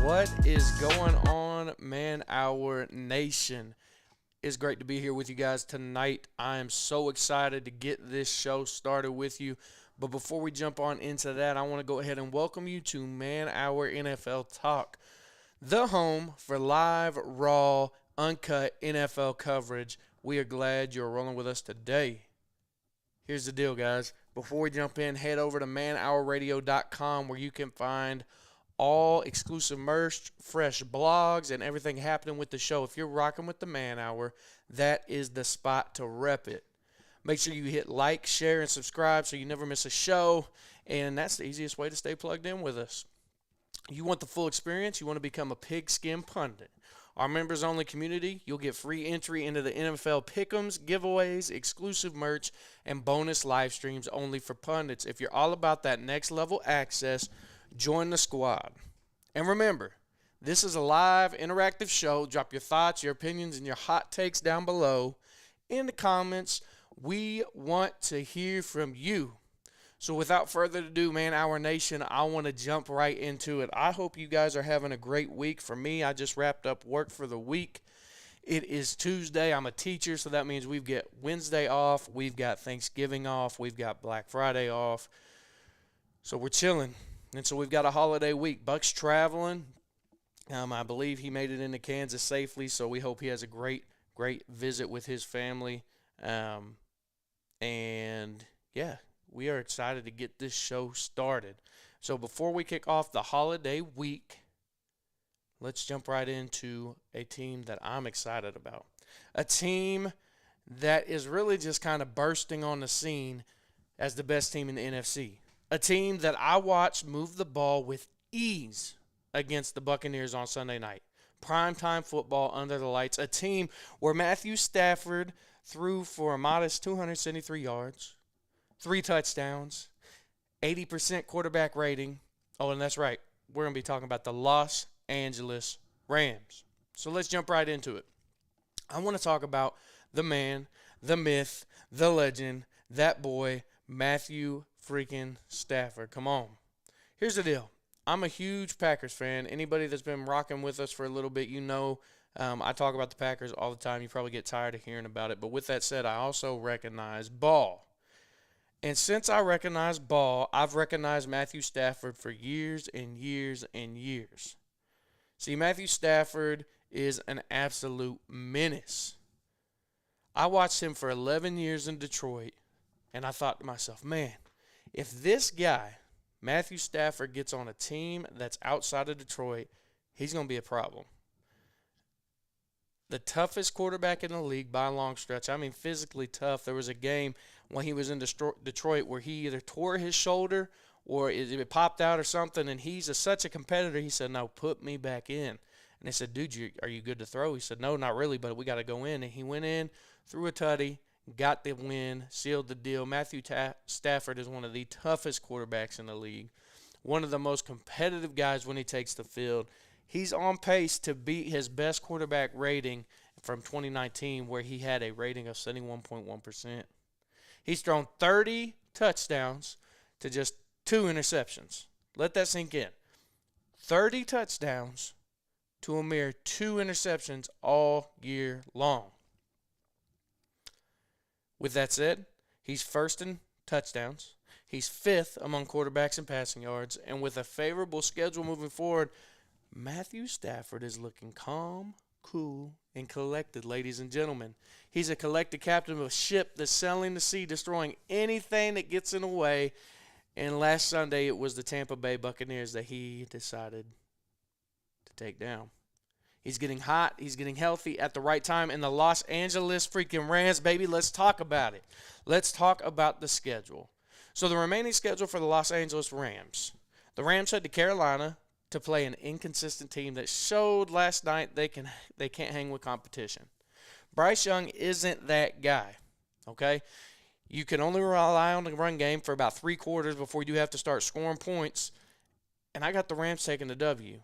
What is going on, Man Hour Nation? It's great to be here with you guys tonight. I am so excited to get this show started with you. But before we jump on into that, I want to go ahead and welcome you to Man Hour NFL Talk, the home for live, raw, uncut NFL coverage. We are glad you're rolling with us today. Here's the deal, guys. Before we jump in, head over to manhourradio.com where you can find all exclusive merch, fresh blogs, and everything happening with the show. If you're rocking with the Man Hour, that is the spot to rep it. Make sure you hit like, share, and subscribe so you never miss a show, and that's the easiest way to stay plugged in with us. You want the full experience? You want to become a pigskin pundit. Our members-only community, you'll get free entry into the NFL Pick'ems, giveaways, exclusive merch, and bonus live streams only for pundits. If you're all about that next-level access, join the squad. And remember, this is a live, interactive show. Drop your thoughts, your opinions, and your hot takes down below in the comments. We want to hear from you. So without further ado, Man Hour Nation, I want to jump right into it. I hope you guys are having a great week. For me, I just wrapped up work for the week. It is Tuesday. I'm a teacher, so that means we've got Wednesday off. We've got Thanksgiving off. We've got Black Friday off. So we're chilling. And so we've got a holiday week. Buck's traveling. I believe he made it into Kansas safely, so we hope he has a great visit with his family. And, yeah, we are excited to get this show started. So before we kick off the holiday week, let's jump right into a team that I'm excited about. A team that is really just kind of bursting on the scene as the best team in the NFC. A team that I watched move the ball with ease against the Buccaneers on Sunday night. Primetime football under the lights. A team where Matthew Stafford threw for a modest 273 yards, 3 touchdowns, 80% quarterback rating. Oh, and that's right. We're going to be talking about the Los Angeles Rams. So let's jump right into it. I want to talk about the man, the myth, the legend, that boy, Matthew freaking Stafford. Come on. Here's the deal. I'm a huge Packers fan. Anybody that's been rocking with us for a little bit, you know I talk about the Packers all the time. You probably get tired of hearing about it. But with that said, I also recognize ball. And since I recognize ball, I've recognized Matthew Stafford for years and years and years. See, Matthew Stafford is an absolute menace. I watched him for 11 years in Detroit, and I thought to myself, man, if this guy, Matthew Stafford, gets on a team that's outside of Detroit, he's going to be a problem. The toughest quarterback in the league by a long stretch. I mean, physically tough. There was a game when he was in Detroit where he either tore his shoulder or it popped out or something, and he's such a competitor. He said, no, put me back in. And they said, dude, are you good to throw? He said, no, not really, but we got to go in. And he went in, threw a tutty, got the win, sealed the deal. Matthew Stafford is one of the toughest quarterbacks in the league, one of the most competitive guys when he takes the field. He's on pace to beat his best quarterback rating from 2019, where he had a rating of 71.1%. He's thrown 30 touchdowns to just 2 interceptions. Let that sink in. 30 touchdowns to a mere 2 interceptions all year long. With that said, he's first in touchdowns. He's 5th among quarterbacks in passing yards. And with a favorable schedule moving forward, Matthew Stafford is looking calm, cool, and collected, ladies and gentlemen. He's a collected captain of a ship that's sailing the sea, destroying anything that gets in the way. And last Sunday, it was the Tampa Bay Buccaneers that he decided to take down. He's getting hot. He's getting healthy at the right time. And the Los Angeles freaking Rams, baby, let's talk about it. Let's talk about the schedule. So the remaining schedule for the Los Angeles Rams. The Rams head to Carolina to play an inconsistent team that showed last night they can't hang with competition. Bryce Young isn't that guy, okay? You can only rely on the run game for about 3 quarters before you have to start scoring points, and I got the Rams taking the W.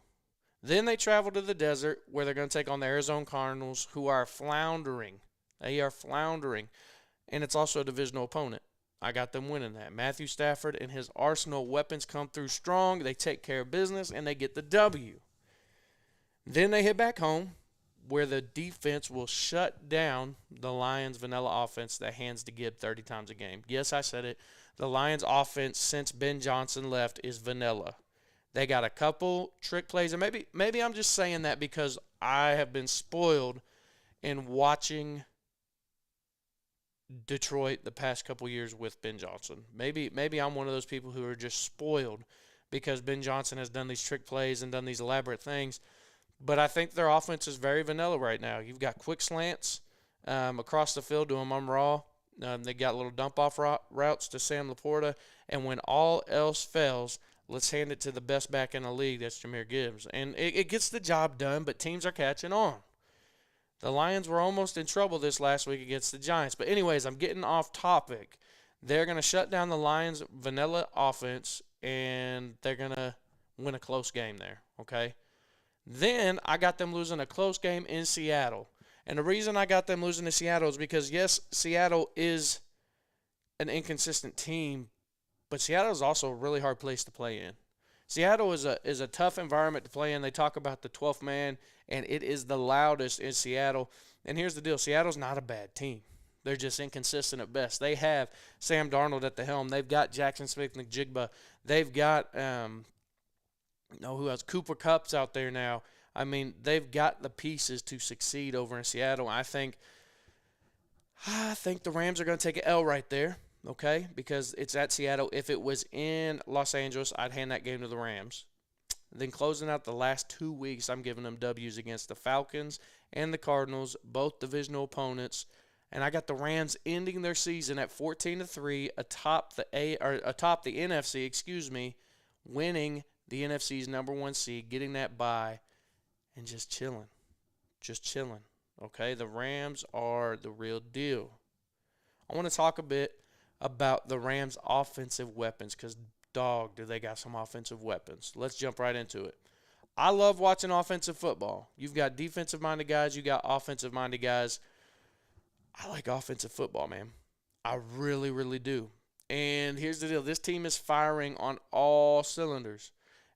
Then they travel to the desert where they're going to take on the Arizona Cardinals, who are floundering. They are floundering, and it's also a divisional opponent. I got them winning that. Matthew Stafford and his arsenal of weapons come through strong. They take care of business, and they get the W. Then they head back home where the defense will shut down the Lions' vanilla offense that hands to Gibb 30 times a game. Yes, I said it. The Lions' offense since Ben Johnson left is vanilla. They got a couple trick plays, and maybe I'm just saying that because I have been spoiled in watching Detroit the past couple years with Ben Johnson. Maybe I'm one of those people who are just spoiled because Ben Johnson has done these trick plays and done these elaborate things. But I think their offense is very vanilla right now. You've got quick slants across the field to Amon Ra. They got little dump-off routes to Sam Laporta. And when all else fails, let's hand it to the best back in the league. That's Jahmyr Gibbs. And it gets the job done, but teams are catching on. The Lions were almost in trouble this last week against the Giants. But anyways, I'm getting off topic. They're going to shut down the Lions' vanilla offense, and they're going to win a close game there, okay? Then I got them losing a close game in Seattle. And the reason I got them losing to Seattle is because, yes, Seattle is an inconsistent team, but Seattle is also a really hard place to play in. Seattle is a tough environment to play in. They talk about the 12th man, and it is the loudest in Seattle. And here's the deal. Seattle's not a bad team. They're just inconsistent at best. They have Sam Darnold at the helm. They've got Jackson Smith-Njigba. They've got who else? Cooper Kupp's out there now. I mean, they've got the pieces to succeed over in Seattle. I think the Rams are going to take an L right there, okay, because it's at Seattle. If it was in Los Angeles, I'd hand that game to the Rams. Then closing out the last 2 weeks, I'm giving them W's against the Falcons and the Cardinals, both divisional opponents. And I got the Rams ending their season at 14-3, atop the NFC, winning the NFC's number 1 seed, getting that bye, and just chilling. Okay, the Rams are the real deal. I want to talk a bit about the Rams' offensive weapons because, dog, do they got some offensive weapons. Let's jump right into it. I love watching offensive football. You've got defensive-minded guys. You got offensive-minded guys. I like offensive football, man. I really, really do. And here's the deal. This team is firing on all cylinders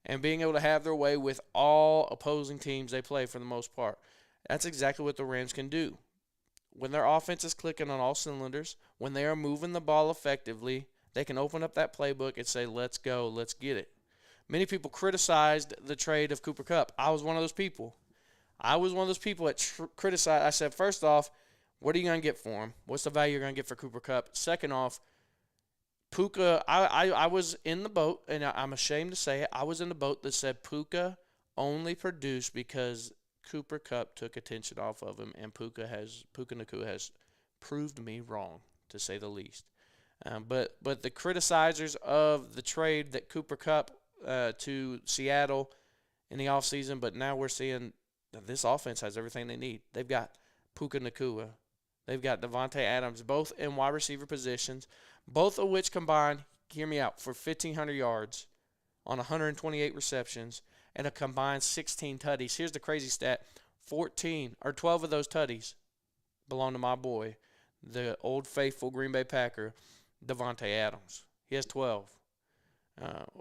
and being able to have their way with all opposing teams they play for the most part. That's exactly what the Rams can do. When their offense is clicking on all cylinders, when they are moving the ball effectively, they can open up that playbook and say, let's go, let's get it. Many people criticized the trade of Cooper Kupp. I was one of those people. That criticized. I said, first off, what are you going to get for him? What's the value you're going to get for Cooper Kupp? Second off, Puka, I was in the boat, and I'm ashamed to say it, I was in the boat that said Puka only produced because Cooper Kupp took attention off of him, and Puka Nacua has proved me wrong, to say the least. But the criticizers of the trade that Cooper Kupp to Seattle in the offseason, but now we're seeing that this offense has everything they need. They've got Puka Nacua. They've got Devontae Adams, both in wide receiver positions, both of which combined, hear me out, for 1,500 yards on 128 receptions and a combined 16 tutties. Here's the crazy stat. 12 of those tutties belong to my boy, the old faithful Green Bay Packer, Devontae Adams. He has 12.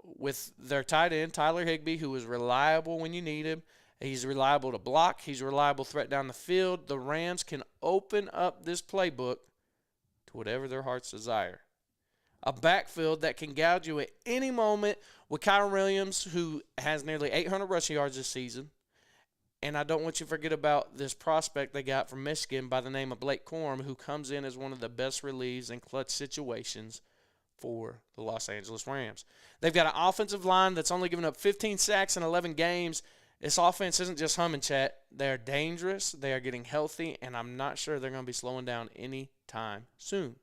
With their tight end, Tyler Higbee, who is reliable when you need him. He's reliable to block. He's a reliable threat down the field. The Rams can open up this playbook to whatever their hearts desire. A backfield that can gouge you at any moment with Kyron Williams, who has nearly 800 rushing yards this season. And I don't want you to forget about this prospect they got from Michigan by the name of Blake Corum, who comes in as one of the best relieves in clutch situations for the Los Angeles Rams. They've got an offensive line that's only given up 15 sacks in 11 games. This offense isn't just humming, chat. They are dangerous. They are getting healthy, and I'm not sure they're going to be slowing down anytime soon.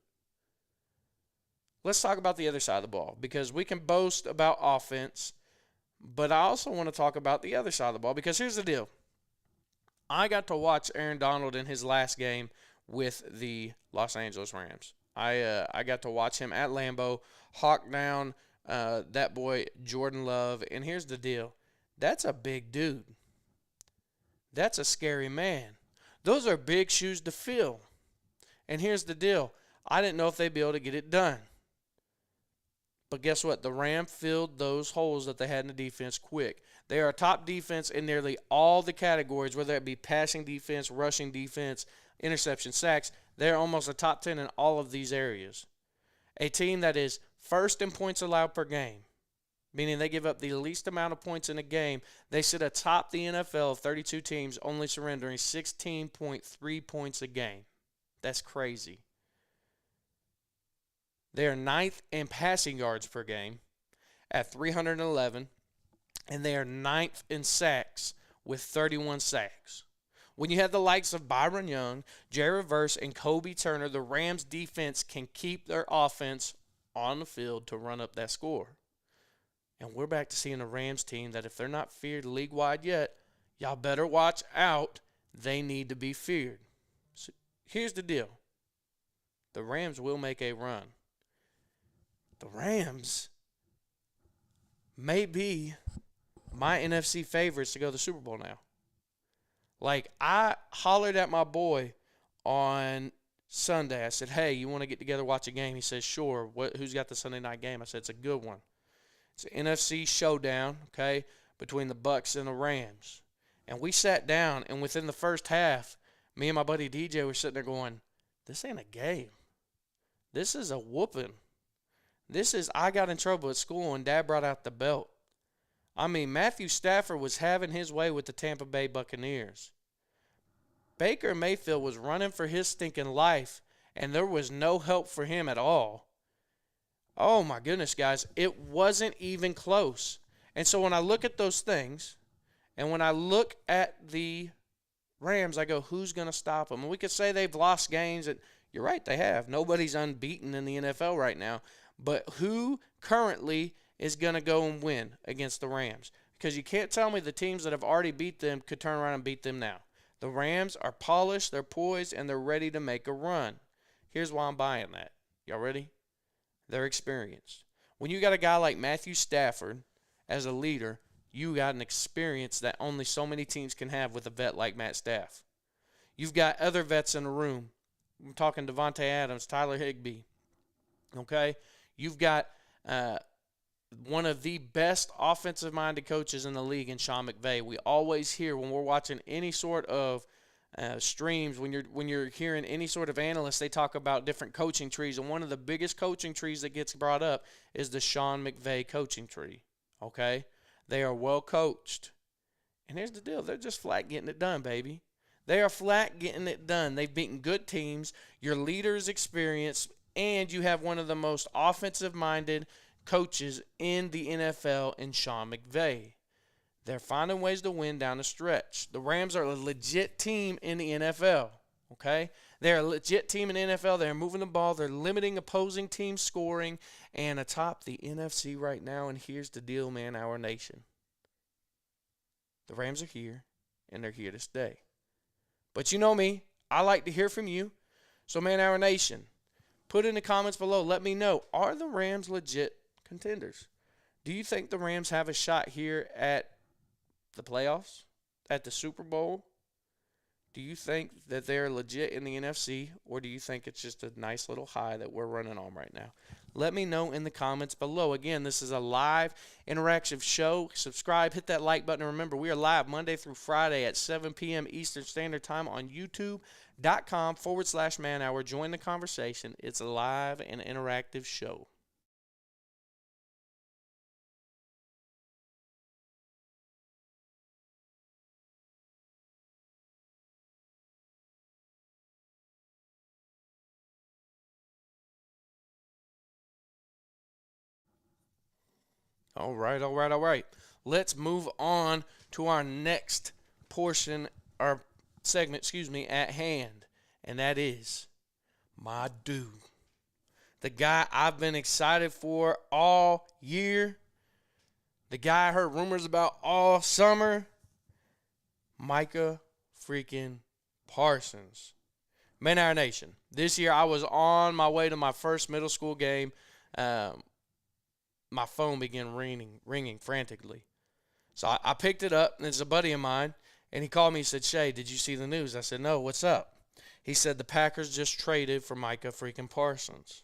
Let's talk about the other side of the ball because we can boast about offense, but I also want to talk about the other side of the ball because here's the deal. I got to watch Aaron Donald in his last game with the Los Angeles Rams. I got to watch him at Lambeau hawk down that boy Jordan Love, and here's the deal. That's a big dude. That's a scary man. Those are big shoes to fill. And here's the deal. I didn't know if they'd be able to get it done. But guess what? The Rams filled those holes that they had in the defense quick. They are a top defense in nearly all the categories, whether it be passing defense, rushing defense, interception, sacks. They're almost a top 10 in all of these areas. A team that is first in points allowed per game, meaning they give up the least amount of points in a game. They sit atop the NFL of 32 teams, only surrendering 16.3 points a game. That's crazy. They are ninth in passing yards per game at 311, and they are ninth in sacks with 31 sacks. When you have the likes of Byron Young, Jerry Verse, and Kobe Turner, the Rams defense can keep their offense on the field to run up that score. And we're back to seeing a Rams team that if they're not feared league-wide yet, y'all better watch out. They need to be feared. So here's the deal. The Rams will make a run. The Rams may be my NFC favorites to go to the Super Bowl now. Like, I hollered at my boy on Sunday. I said, hey, you want to get together, watch a game? He says, sure. Who's got the Sunday night game? I said, it's a good one. It's an NFC showdown, okay, between the Bucs and the Rams. And we sat down, and within the first half, me and my buddy DJ were sitting there going, this ain't a game. This is a whooping. I got in trouble at school and Dad brought out the belt. I mean, Matthew Stafford was having his way with the Tampa Bay Buccaneers. Baker Mayfield was running for his stinking life, and there was no help for him at all. Oh, my goodness, guys. It wasn't even close. And so when I look at those things, and when I look at the Rams, I go, who's going to stop them? And we could say they've lost games. And you're right, they have. Nobody's unbeaten in the NFL right now. But who currently is going to go and win against the Rams? Because you can't tell me the teams that have already beat them could turn around and beat them now. The Rams are polished, they're poised, and they're ready to make a run. Here's why I'm buying that. Y'all ready? They're experienced. When you got a guy like Matthew Stafford as a leader, you got an experience that only so many teams can have with a vet like Matt Staff. You've got other vets in the room. I'm talking Devontae Adams, Tyler Higbee. Okay? You've got one of the best offensive-minded coaches in the league in Sean McVay. We always hear when we're watching any sort of streams, when you're hearing any sort of analyst, they talk about different coaching trees, and one of the biggest coaching trees that gets brought up is the Sean McVay coaching tree. Okay? They are well coached. And here's the deal. They're just flat getting it done, baby. They are flat getting it done. They've beaten good teams. Your leader is experienced, and you have one of the most offensive-minded coaches in the NFL in Sean McVay. They're finding ways to win down the stretch. The Rams are a legit team in the NFL, okay? They're a legit team in the NFL. They're moving the ball. They're limiting opposing teams' scoring and atop the NFC right now. And here's the deal, man, our nation. The Rams are here, and they're here to stay. But you know me. I like to hear from you. So, man, our nation, put in the comments below. Let me know, are the Rams legit contenders? Do you think the Rams have a shot here at the playoffs, at the Super Bowl? Do you think that they're legit in the NFC, or do you think it's just a nice little high that we're running on right now? Let me know in the comments below. Again, this is a live interactive show. Subscribe, hit that like button. And remember, we are live Monday through Friday at 7 p.m. Eastern Standard Time on YouTube.com/Man Hour. Join the conversation. It's a live and interactive show. All right. Let's move on to our next portion, our segment, at hand. And that is my dude. The guy I've been excited for all year. The guy I heard rumors about all summer. Micah freaking Parsons. Man, our nation. This year I was on my way to my first middle school game. My phone began ringing frantically. So I picked it up, and it's a buddy of mine, and he called me and said, Shay, did you see the news? I said, no, what's up? He said, the Packers just traded for Micah freaking Parsons.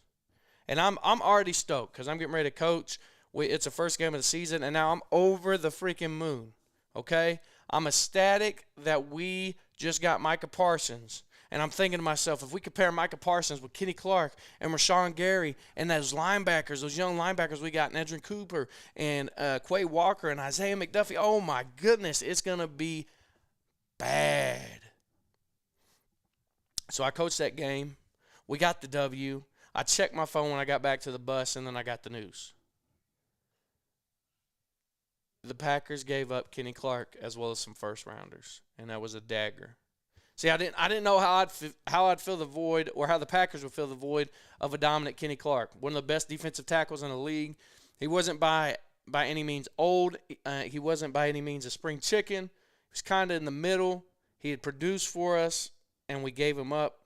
And I'm already stoked because I'm getting ready to coach. It's the first game of the season, and now I'm over the freaking moon, okay? I'm ecstatic that we just got Micah Parsons. And I'm thinking to myself, if we compare Micah Parsons with Kenny Clark and Rashawn Gary and those linebackers, those young linebackers we got, and Edrin Cooper and Quay Walker and Isaiah McDuffie, oh my goodness, it's going to be bad. So I coached that game. We got the W. I checked my phone when I got back to the bus, and then I got the news. The Packers gave up Kenny Clark as well as some first-rounders, and that was a dagger. See, I didn't know how I'd fill the void, or how the Packers would fill the void of a dominant Kenny Clark, one of the best defensive tackles in the league. He wasn't by any means old. He wasn't by any means a spring chicken. He was kind of in the middle. He had produced for us, and we gave him up.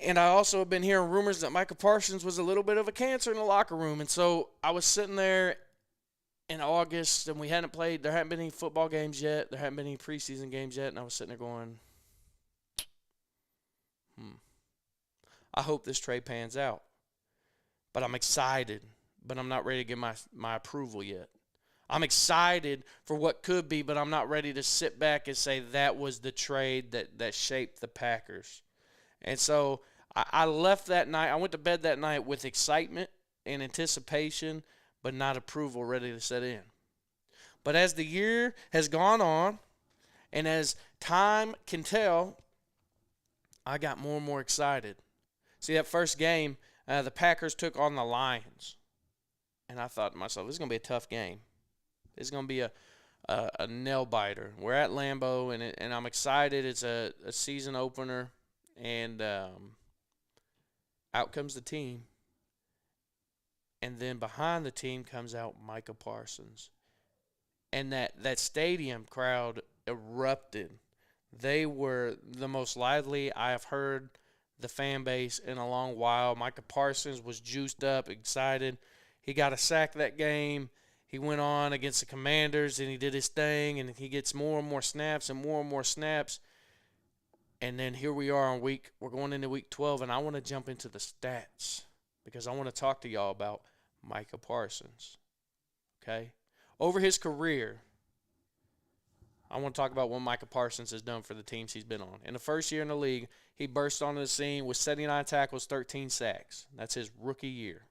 And I also have been hearing rumors that Micah Parsons was a little bit of a cancer in the locker room. And so I was sitting there in August, and we hadn't played. There hadn't been any football games yet. There hadn't been any preseason games yet. And I was sitting there going, I hope this trade pans out. But I'm excited, but I'm not ready to give my approval yet. I'm excited for what could be, but I'm not ready to sit back and say that was the trade that shaped the Packers. And so I left that night. I went to bed that night with excitement and anticipation, but not approval ready to set in. But as the year has gone on, and as time can tell, I got more and more excited. See, that first game, the Packers took on the Lions. And I thought to myself, this is going to be a tough game. It's going to be a nail-biter. We're at Lambeau, and I'm excited. It's a season opener, and out comes the team. And then behind the team comes out Micah Parsons. And that stadium crowd erupted. They were the most lively I have heard the fan base in a long while. Micah Parsons was juiced up, excited. He got a sack that game. He went on against the Commanders, and he did his thing, and he gets more and more snaps and more and more snaps. And then here we are we're going into week 12, and I want to jump into the stats because I want to talk to y'all about Micah Parsons, okay? Over his career, I want to talk about what Micah Parsons has done for the teams he's been on. In the first year in the league, he burst onto the scene with 79 tackles, 13 sacks. That's his rookie year.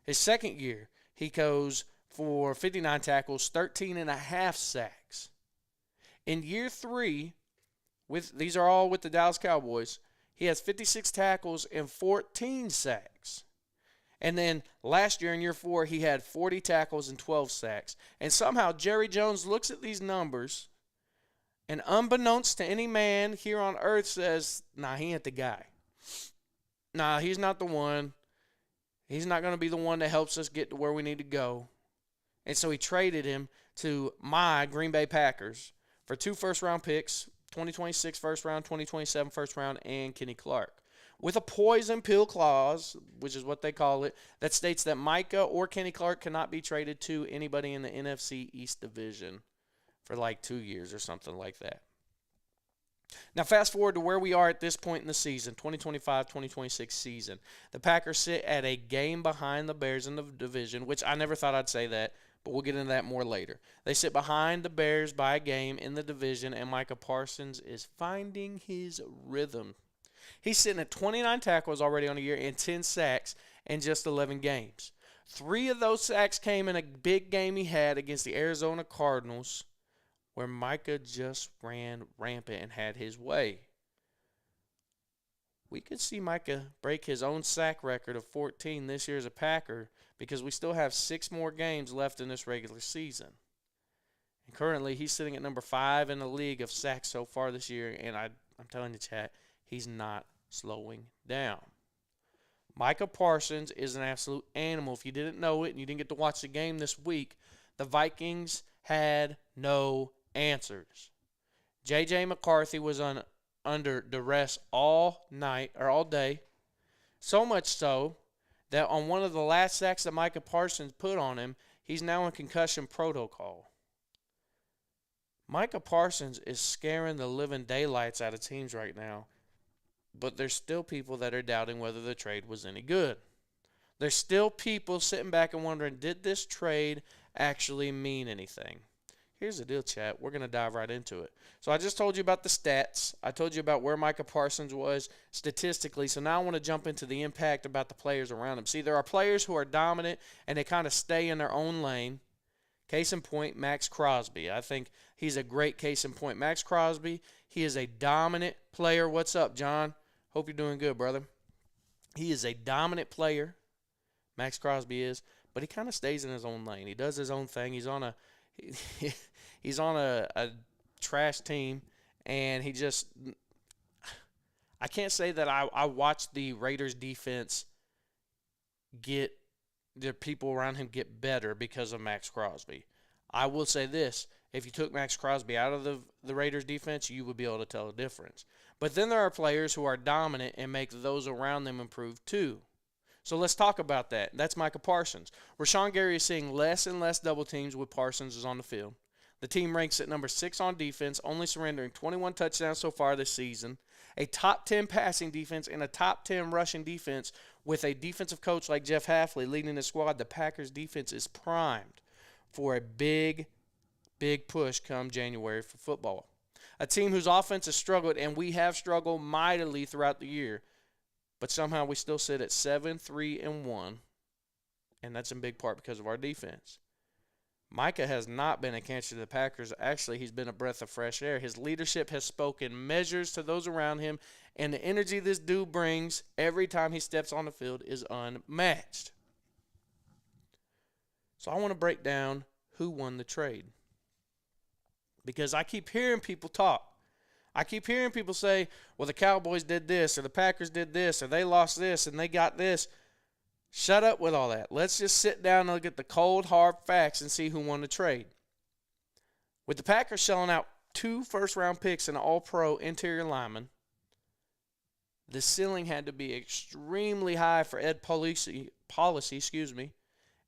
His second year, he goes for 59 tackles, 13 and a half sacks. In year 3, these are all with the Dallas Cowboys, he has 56 tackles and 14 sacks. And then last year in year 4, he had 40 tackles and 12 sacks. And somehow Jerry Jones looks at these numbers, and unbeknownst to any man here on earth says, nah, he ain't the guy. Nah, he's not the one. He's not going to be the one that helps us get to where we need to go. And so he traded him to my Green Bay Packers for 2 first-round picks, 2026 first round, 2027 first round, and Kenny Clark, with a poison pill clause, which is what they call it, that states that Micah or Kenny Clark cannot be traded to anybody in the NFC East Division for like 2 years or something like that. Now, fast forward to where we are at this point in the season, 2025-2026 season. The Packers sit at a game behind the Bears in the division, which I never thought I'd say that, but we'll get into that more later. They sit behind the Bears by a game in the division, and Micah Parsons is finding his rhythm. He's sitting at 29 tackles already on a year and 10 sacks in just 11 games. 3 of those sacks came in a big game he had against the Arizona Cardinals, where Micah just ran rampant and had his way. We could see Micah break his own sack record of 14 this year as a Packer because we still have 6 more games left in this regular season. And currently, he's sitting at number 5 in the league of sacks so far this year, and I'm telling you, chat, he's not slowing down. Micah Parsons is an absolute animal. If you didn't know it and you didn't get to watch the game this week, the Vikings had no answers. J.J. McCarthy was under duress all day, so much so that on one of the last sacks that Micah Parsons put on him, he's now in concussion protocol. Micah Parsons is scaring the living daylights out of teams right now. But there's still people that are doubting whether the trade was any good. There's still people sitting back and wondering, did this trade actually mean anything? Here's the deal, chat. We're going to dive right into it. So I just told you about the stats. I told you about where Micah Parsons was statistically. So now I want to jump into the impact about the players around him. See, there are players who are dominant and they kind of stay in their own lane. Case in point, Max Crosby. I think he's a great case in point. Max Crosby, he is a dominant player. What's up, John? Hope you're doing good, brother. He is a dominant player. Max Crosby is, but he kind of stays in his own lane. He does his own thing. He's on a trash team, and I can't say that I watched the Raiders defense get the people around him get better because of Max Crosby. I will say this. If you took Max Crosby out of the Raiders defense, you would be able to tell the difference. But then there are players who are dominant and make those around them improve too. So let's talk about that. That's Micah Parsons. Rashawn Gary is seeing less and less double teams with Parsons is on the field. The team ranks at number 6 on defense, only surrendering 21 touchdowns so far this season. A top 10 passing defense and a top 10 rushing defense with a defensive coach like Jeff Hafley leading the squad. The Packers defense is primed for a big push come January for football. A team whose offense has struggled, and we have struggled mightily throughout the year, but somehow we still sit at 7-3-1, and that's in big part because of our defense. Micah has not been a cancer to the Packers. Actually, he's been a breath of fresh air. His leadership has spoken measures to those around him, and the energy this dude brings every time he steps on the field is unmatched. So I want to break down who won the trade, because I keep hearing people talk. I keep hearing people say, well, the Cowboys did this, or the Packers did this, or they lost this, and they got this. Shut up with all that. Let's just sit down and look at the cold, hard facts and see who won the trade. With the Packers selling out 2 first-round picks and an all-pro interior lineman, the ceiling had to be extremely high for Ed Policy,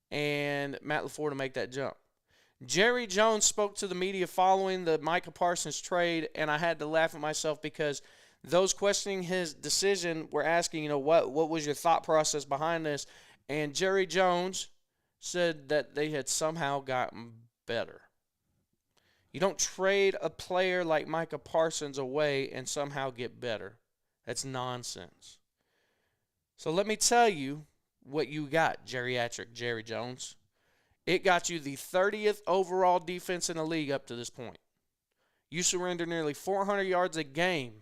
and Matt LaFleur to make that jump. Jerry Jones spoke to the media following the Micah Parsons trade, and I had to laugh at myself because those questioning his decision were asking, what was your thought process behind this? And Jerry Jones said that they had somehow gotten better. You don't trade a player like Micah Parsons away and somehow get better. That's nonsense. So let me tell you what you got, geriatric Jerry Jones. It got you the 30th overall defense in the league up to this point. You surrender nearly 400 yards a game,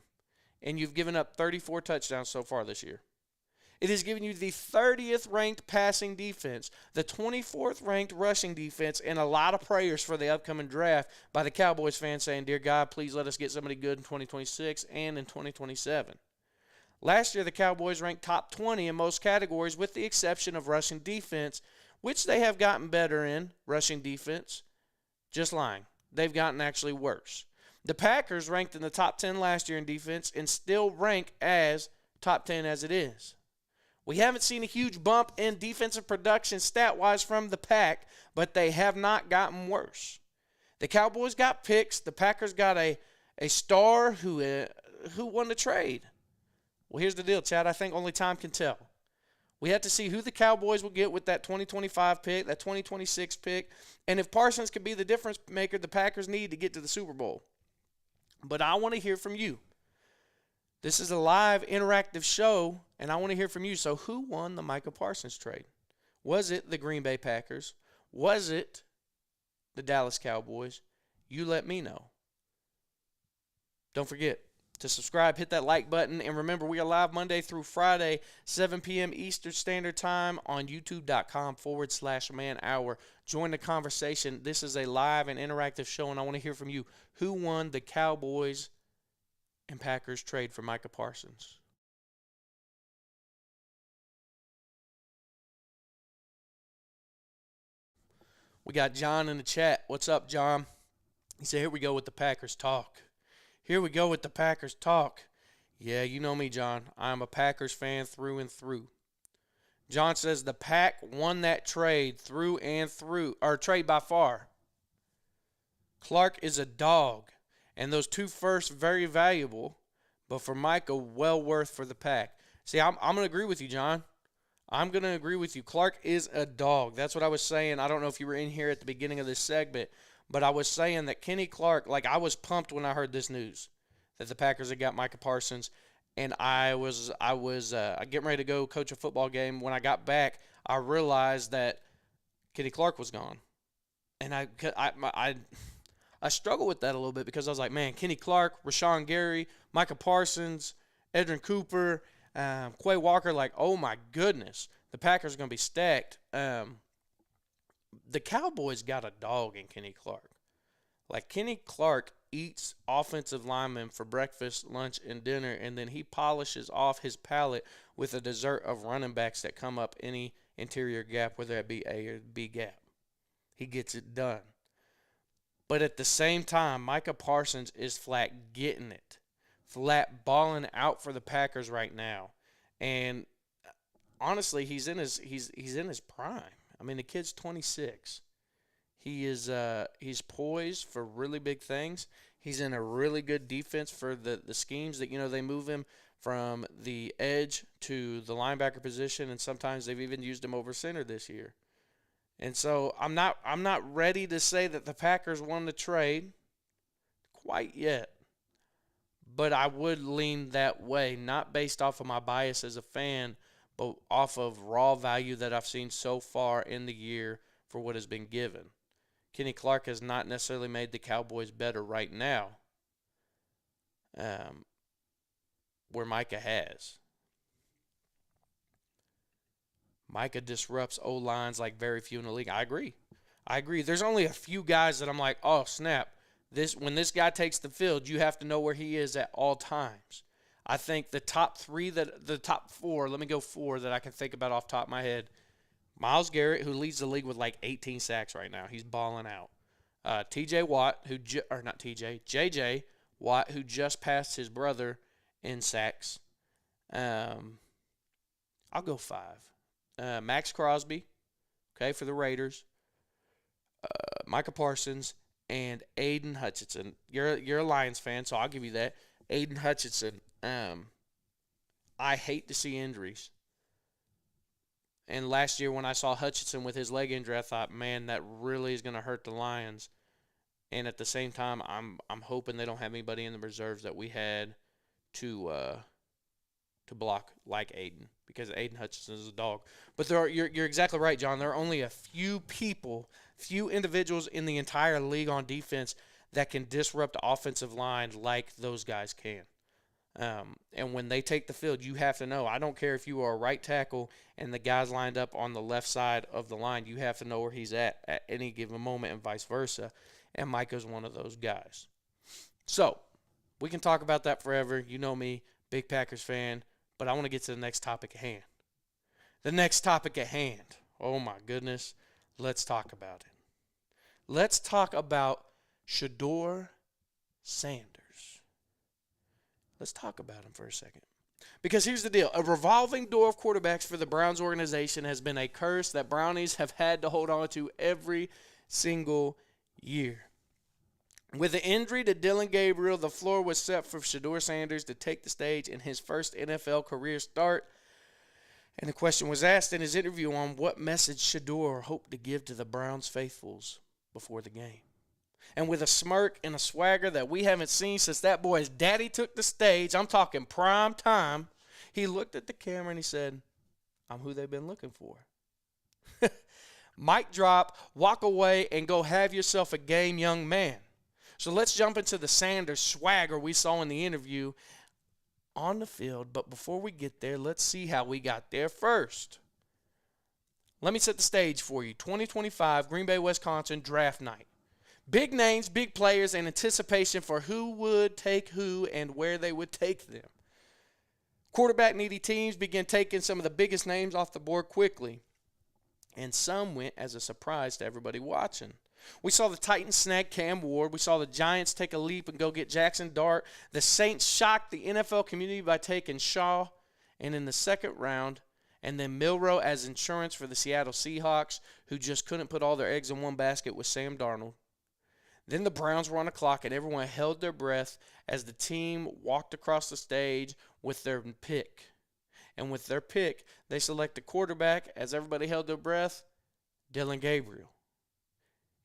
and you've given up 34 touchdowns so far this year. It has given you the 30th ranked passing defense, the 24th ranked rushing defense, and a lot of prayers for the upcoming draft by the Cowboys fans saying, dear God, please let us get somebody good in 2026 and in 2027. Last year, the Cowboys ranked top 20 in most categories with the exception of rushing defense, which they have gotten better in, rushing defense. Just lying. They've gotten actually worse. The Packers ranked in the top 10 last year in defense and still rank as top 10 as it is. We haven't seen a huge bump in defensive production stat-wise from the Pack, but they have not gotten worse. The Cowboys got picks. The Packers got a star who won the trade. Well, here's the deal, Chad. I think only time can tell. We have to see who the Cowboys will get with that 2025 pick, that 2026 pick, and if Parsons could be the difference maker the Packers need to get to the Super Bowl. But I want to hear from you. This is a live, interactive show, and I want to hear from you. So who won the Micah Parsons trade? Was it the Green Bay Packers? Was it the Dallas Cowboys? You let me know. Don't forget to subscribe, hit that like button, and remember, we are live Monday through Friday, 7 p.m. Eastern Standard Time on youtube.com/man hour. Join the conversation. This is a live and interactive show, and I want to hear from you. Who won the Cowboys and Packers trade for Micah Parsons? We got John in the chat. What's up, John? He said, here we go with the Packers talk. Here we go with the Packers talk. Yeah, you know me, John. I'm a Packers fan through and through. John says the Pack won that trade through and through, or trade by far. Clark is a dog, and those 2 firsts very valuable, But for Micah, well worth for the pack. See, I'm going to agree with you, John. I'm going to agree with you. Clark is a dog. That's what I was saying. I don't know if you were in here at the beginning of this segment, but I was saying that Kenny Clark, like I was pumped when I heard this news that the Packers had got Micah Parsons, and I was getting ready to go coach a football game. When I got back, I realized that Kenny Clark was gone, and I struggle with that a little bit because I was like, man, Kenny Clark, Rashawn Gary, Micah Parsons, Edrin Cooper, Quay Walker, like, oh my goodness, the Packers are going to be stacked. The Cowboys got a dog in Kenny Clark. Like, Kenny Clark eats offensive linemen for breakfast, lunch, and dinner, and then he polishes off his palate with a dessert of running backs that come up any interior gap, whether it be A or B gap. He gets it done. But at the same time, Micah Parsons is flat getting it, flat balling out for the Packers right now. And honestly, he's in his prime. I mean, the kid's 26. He's poised for really big things. He's in a really good defense for the schemes that, they move him from the edge to the linebacker position, and sometimes they've even used him over center this year. And so I'm not ready to say that the Packers won the trade quite yet. But I would lean that way, not based off of my bias as a fan, but off of raw value that I've seen so far in the year for what has been given. Kenny Clark has not necessarily made the Cowboys better right now, where Micah has. Micah disrupts O-lines like very few in the league. I agree. There's only a few guys that I'm like, oh, snap. When this guy takes the field, you have to know where he is at all times. I think the top four, let me go four that I can think about off the top of my head. Myles Garrett, who leads the league with like 18 sacks right now. He's balling out. J.J. Watt, J.J. Watt, who just passed his brother in sacks. I'll go 5. Max Crosby, okay, for the Raiders. Micah Parsons, and Aiden Hutchinson. You're a Lions fan, so I'll give you that. Aiden Hutchinson. I hate to see injuries. And last year when I saw Hutchinson with his leg injury, I thought, man, that really is going to hurt the Lions. And at the same time, I'm hoping they don't have anybody in the reserves that we had to block like Aiden, because Aiden Hutchinson is a dog. But you're exactly right, John. There are only a few individuals in the entire league on defense that can disrupt the offensive line like those guys can. And when they take the field, you have to know. I don't care if you are a right tackle and the guy's lined up on the left side of the line. You have to know where he's at any given moment, and vice versa. And Micah's one of those guys. So we can talk about that forever. You know me, big Packers fan. But I want to get to the next topic at hand. The next topic at hand. Oh, my goodness. Let's talk about it. Let's talk about Shedeur Sanders. Let's talk about him for a second. Because here's the deal. A revolving door of quarterbacks for the Browns organization has been a curse that Brownies have had to hold on to every single year. With the injury to Dylan Gabriel, the floor was set for Shedeur Sanders to take the stage in his first NFL career start. And the question was asked in his interview on what message Shedeur hoped to give to the Browns faithfuls before the game. And with a smirk and a swagger that we haven't seen since that boy's daddy took the stage, I'm talking prime time, he looked at the camera and he said, I'm who they've been looking for. Mic drop, walk away, and go have yourself a game, young man. So let's jump into the Sanders swagger we saw in the interview on the field. But before we get there, let's see how we got there first. Let me set the stage for you. 2025 Green Bay, Wisconsin draft night. Big names, big players, and anticipation for who would take who and where they would take them. Quarterback-needy teams began taking some of the biggest names off the board quickly. And some went as a surprise to everybody watching. We saw the Titans snag Cam Ward. We saw the Giants take a leap and go get Jackson Dart. The Saints shocked the NFL community by taking Shaw. And in the second round, and then Milroe as insurance for the Seattle Seahawks, who just couldn't put all their eggs in one basket with Sam Darnold. Then the Browns were on the clock, and everyone held their breath as the team walked across the stage with their pick. And with their pick, they selected quarterback. As everybody held their breath, Dillon Gabriel.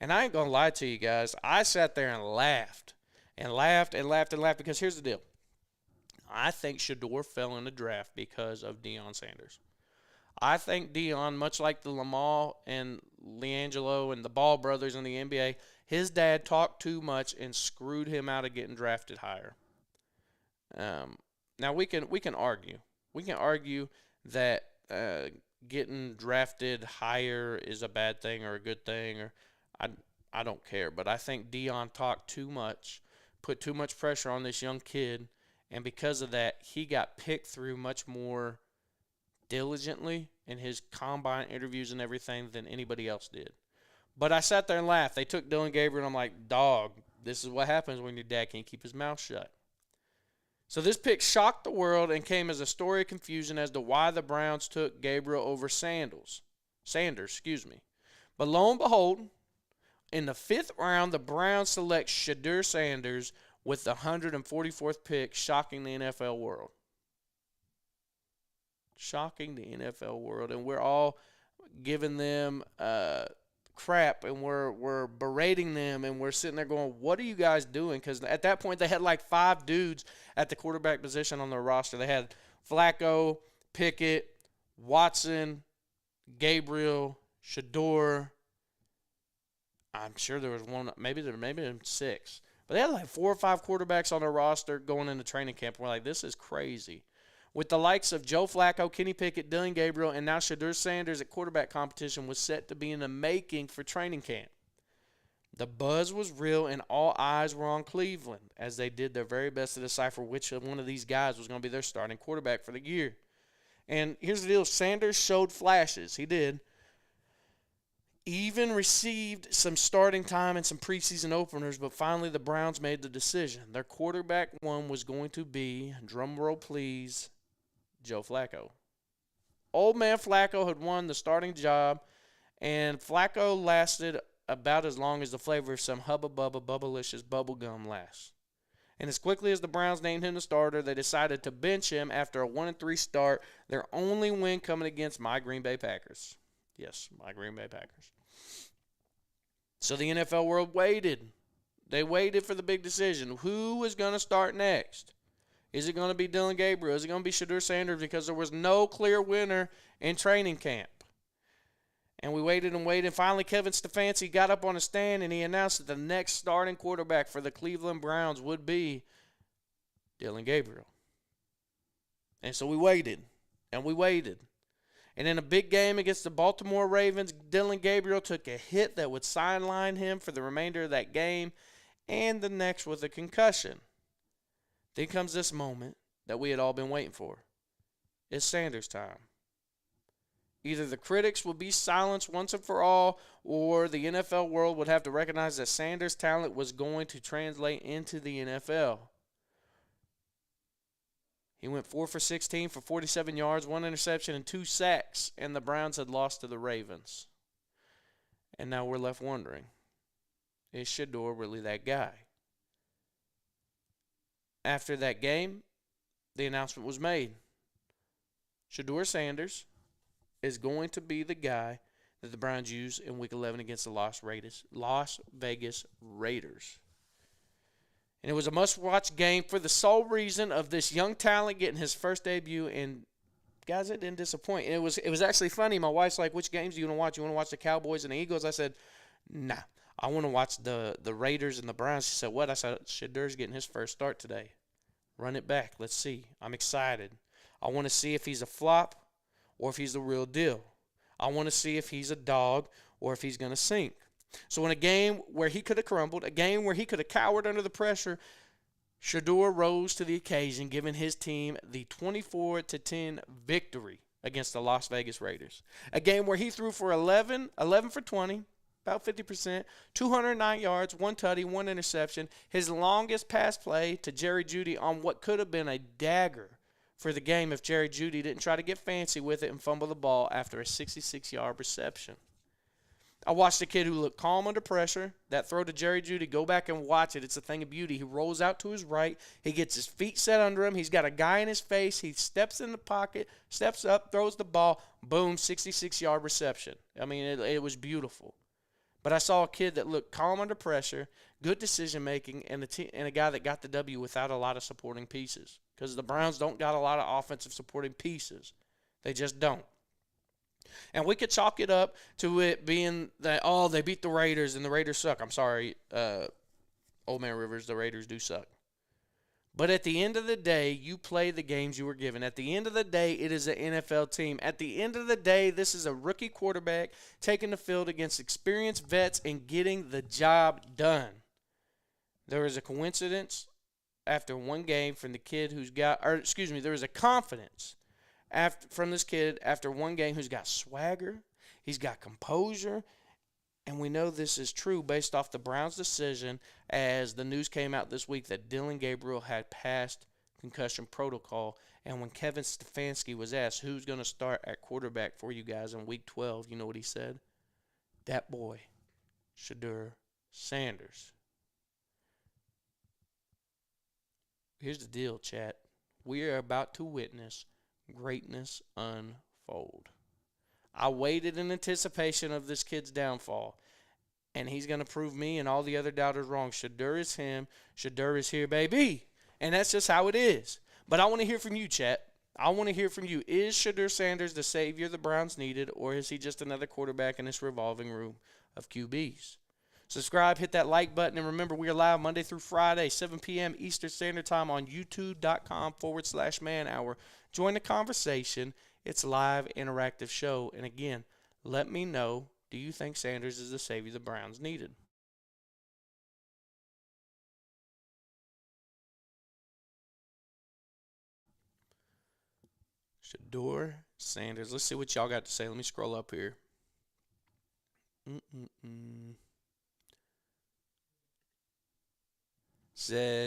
And I ain't going to lie to you guys. I sat there and laughed and laughed and laughed and laughed because here's the deal. I think Shedeur fell in the draft because of Deion Sanders. I think Deion, much like the Lamar and LiAngelo and the Ball brothers in the NBA, his dad talked too much and screwed him out of getting drafted higher. Now we can argue. We can argue that getting drafted higher is a bad thing or a good thing, or I don't care. But I think Deion talked too much, put too much pressure on this young kid, and because of that, he got picked through much more diligently in his combine interviews and everything than anybody else did. But I sat there and laughed. They took Dillon Gabriel, and I'm like, dog, this is what happens when your dad can't keep his mouth shut. So this pick shocked the world and came as a story of confusion as to why the Browns took Gabriel over Sanders. But lo and behold, in the 5th round, the Browns select Shedeur Sanders with the 144th pick, shocking the NFL world. Shocking the NFL world. And we're all giving them crap, and we're berating them, and we're sitting there going, what are you guys doing? Because at that point, they had like 5 dudes at the quarterback position on their roster. They had Flacco, Pickett, Watson, Gabriel, Shedeur. I'm sure there was one, maybe 6. But they had like 4 or 5 quarterbacks on their roster going into training camp. We're like, this is crazy. With the likes of Joe Flacco, Kenny Pickett, Dillon Gabriel, and now Shedeur Sanders at quarterback competition was set to be in the making for training camp. The buzz was real, and all eyes were on Cleveland as they did their very best to decipher which one of these guys was going to be their starting quarterback for the year. And here's the deal. Sanders showed flashes. He did. Even received some starting time and some preseason openers, but finally the Browns made the decision. Their quarterback one was going to be, drum roll please, Joe Flacco. Old man Flacco had won the starting job, and Flacco lasted about as long as the flavor of some Hubba Bubba Bubblicious bubble gum lasts. And as quickly as the Browns named him the starter, they decided to bench him after a 1-3 start, their only win coming against my Green Bay Packers. Yes, my Green Bay Packers. So the NFL world waited. They waited for the big decision. Who was going to start next? Is it going to be Dillon Gabriel? Is it going to be Shedeur Sanders? Because there was no clear winner in training camp. And we waited and waited. Finally, Kevin Stefanski got up on a stand and he announced that the next starting quarterback for the Cleveland Browns would be Dillon Gabriel. And so we waited and we waited. And in a big game against the Baltimore Ravens, Dillon Gabriel took a hit that would sideline him for the remainder of that game and the next with a concussion. Then comes this moment that we had all been waiting for. It's Sanders time. Either the critics will be silenced once and for all, or the NFL world would have to recognize that Sanders' talent was going to translate into the NFL. He went 4 for 16 for 47 yards, 1 interception, and 2 sacks, and the Browns had lost to the Ravens. And now we're left wondering, is Shedeur really that guy? After that game, the announcement was made. Shedeur Sanders is going to be the guy that the Browns use in Week 11 against the Las Vegas Raiders. And it was a must-watch game for the sole reason of this young talent getting his first debut. And, guys, it didn't disappoint. And it was actually funny. My wife's like, which games do you want to watch? You want to watch the Cowboys and the Eagles? I said, nah. I want to watch the Raiders and the Browns. She said, what? I said, Shedeur's getting his first start today. Run it back. Let's see. I'm excited. I want to see if he's a flop or if he's the real deal. I want to see if he's a dog or if he's going to sink. So in a game where he could have crumbled, a game where he could have cowered under the pressure, Shedeur rose to the occasion, giving his team the 24-10 victory against the Las Vegas Raiders. A game where he threw for 11 for 20, about 50%, 209 yards, 1 tutty, 1 interception. His longest pass play to Jerry Jeudy on what could have been a dagger for the game if Jerry Jeudy didn't try to get fancy with it and fumble the ball after a 66-yard reception. I watched a kid who looked calm under pressure. That throw to Jerry Jeudy, go back and watch it. It's a thing of beauty. He rolls out to his right. He gets his feet set under him. He's got a guy in his face. He steps in the pocket, steps up, throws the ball. Boom, 66-yard reception. I mean, it was beautiful. But I saw a kid that looked calm under pressure, good decision-making, and a guy that got the W without a lot of supporting pieces. Because the Browns don't got a lot of offensive supporting pieces. They just don't. And we could chalk it up to it being that, oh, they beat the Raiders and the Raiders suck. I'm sorry, Old Man Rivers, the Raiders do suck. But at the end of the day, you play the games you were given. At the end of the day, it is an NFL team. At the end of the day, this is a rookie quarterback taking the field against experienced vets and getting the job done. There is a coincidence after one game from the kid there is a confidence from this kid after one game who's got swagger, he's got composure, and we know this is true based off the Browns' decision as the news came out this week that Dillon Gabriel had passed concussion protocol. And when Kevin Stefanski was asked who's going to start at quarterback for you guys in Week 12, you know what he said? That boy, Shedeur Sanders. Here's the deal, chat. We are about to witness greatness unfold. I waited in anticipation of this kid's downfall, and he's going to prove me and all the other doubters wrong. Shedeur is him. Shedeur is here, baby. And that's just how it is. But I want to hear from you, chat. I want to hear from you. Is Shedeur Sanders the savior the Browns needed, or is he just another quarterback in this revolving room of QBs? Subscribe, hit that like button, and remember, we are live Monday through Friday, 7 p.m. Eastern Standard Time on youtube.com/man hour. Join the conversation. It's a live, interactive show. And again, let me know, do you think Sanders is the savior the Browns needed? Shedeur Sanders. Let's see what y'all got to say. Let me scroll up here.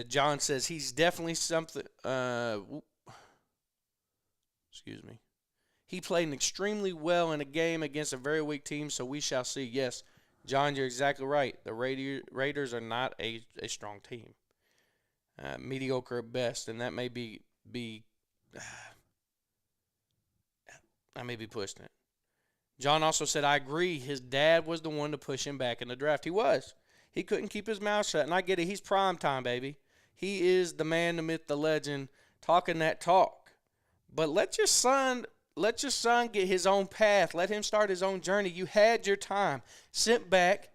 John says he's definitely something. Excuse me. He played extremely well in a game against a very weak team, so we shall see. Yes, John, you're exactly right. The Raiders are not a strong team. Mediocre at best, and that may be I may be pushing it. John also said, I agree, his dad was the one to push him back in the draft. He was. He couldn't keep his mouth shut, and I get it. He's prime time, baby. He is the man, the myth, the legend, talking that talk. But let your son get his own path. Let him start his own journey. You had your time. Sit back,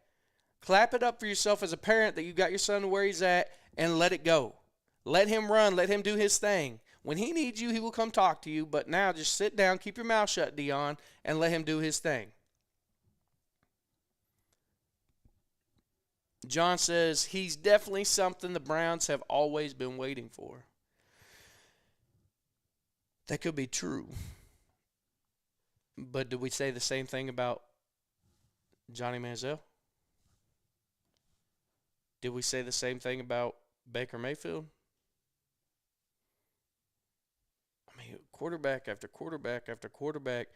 clap it up for yourself as a parent that you got your son to where he's at, and let it go. Let him run. Let him do his thing. When he needs you, he will come talk to you. But now just sit down, keep your mouth shut, Dion, and let him do his thing. John says he's definitely something the Browns have always been waiting for. That could be true. But did we say the same thing about Johnny Manziel? Did we say the same thing about Baker Mayfield? I mean, quarterback after quarterback after quarterback,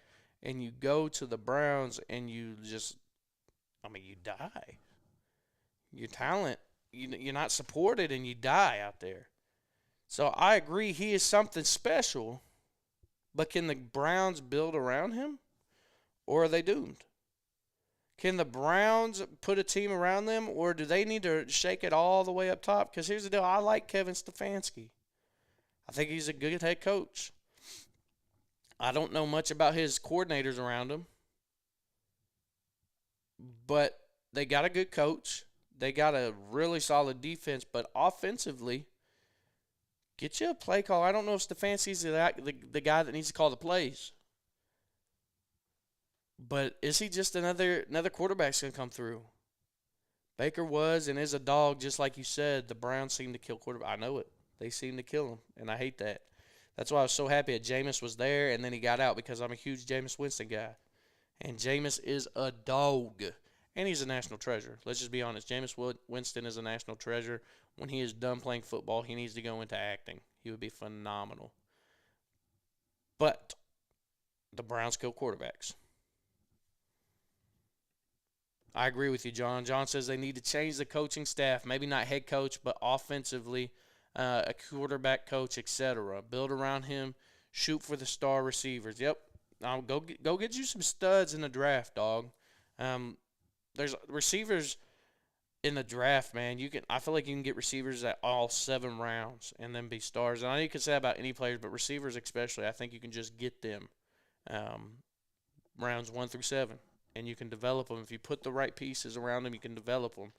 and you go to the Browns and you just, you die. Your talent, you're not supported and you die out there. So I agree he is something special, but can the Browns build around him, or are they doomed? Can the Browns put a team around them, or do they need to shake it all the way up top? Because here's the deal. I like Kevin Stefanski. I think he's a good head coach. I don't know much about his coordinators around him, but they got a good coach. They got a really solid defense, but offensively, get you a play call. I don't know if Stefanski's the guy that needs to call the plays. But is he just another quarterback's going to come through? Baker was and is a dog, just like you said. The Browns seem to kill quarterback. I know it. They seem to kill him, and I hate that. That's why I was so happy that Jameis was there, and then he got out because I'm a huge Jameis Winston guy. And Jameis is a dog, and he's a national treasure. Let's just be honest. Jameis Winston is a national treasure. When he is done playing football, he needs to go into acting. He would be phenomenal. But the Browns kill quarterbacks. I agree with you, John. John says they need to change the coaching staff, maybe not head coach, but offensively, a quarterback coach, etc. Build around him, shoot for the star receivers. Yep, go get you some studs in the draft, dog. There's receivers in the draft, man. I feel like you can get receivers at all 7 rounds and then be stars. And I know you can say about any players, but receivers especially, I think you can just get them rounds 1 through 7. And you can develop them. If you put the right pieces around them, you can develop them,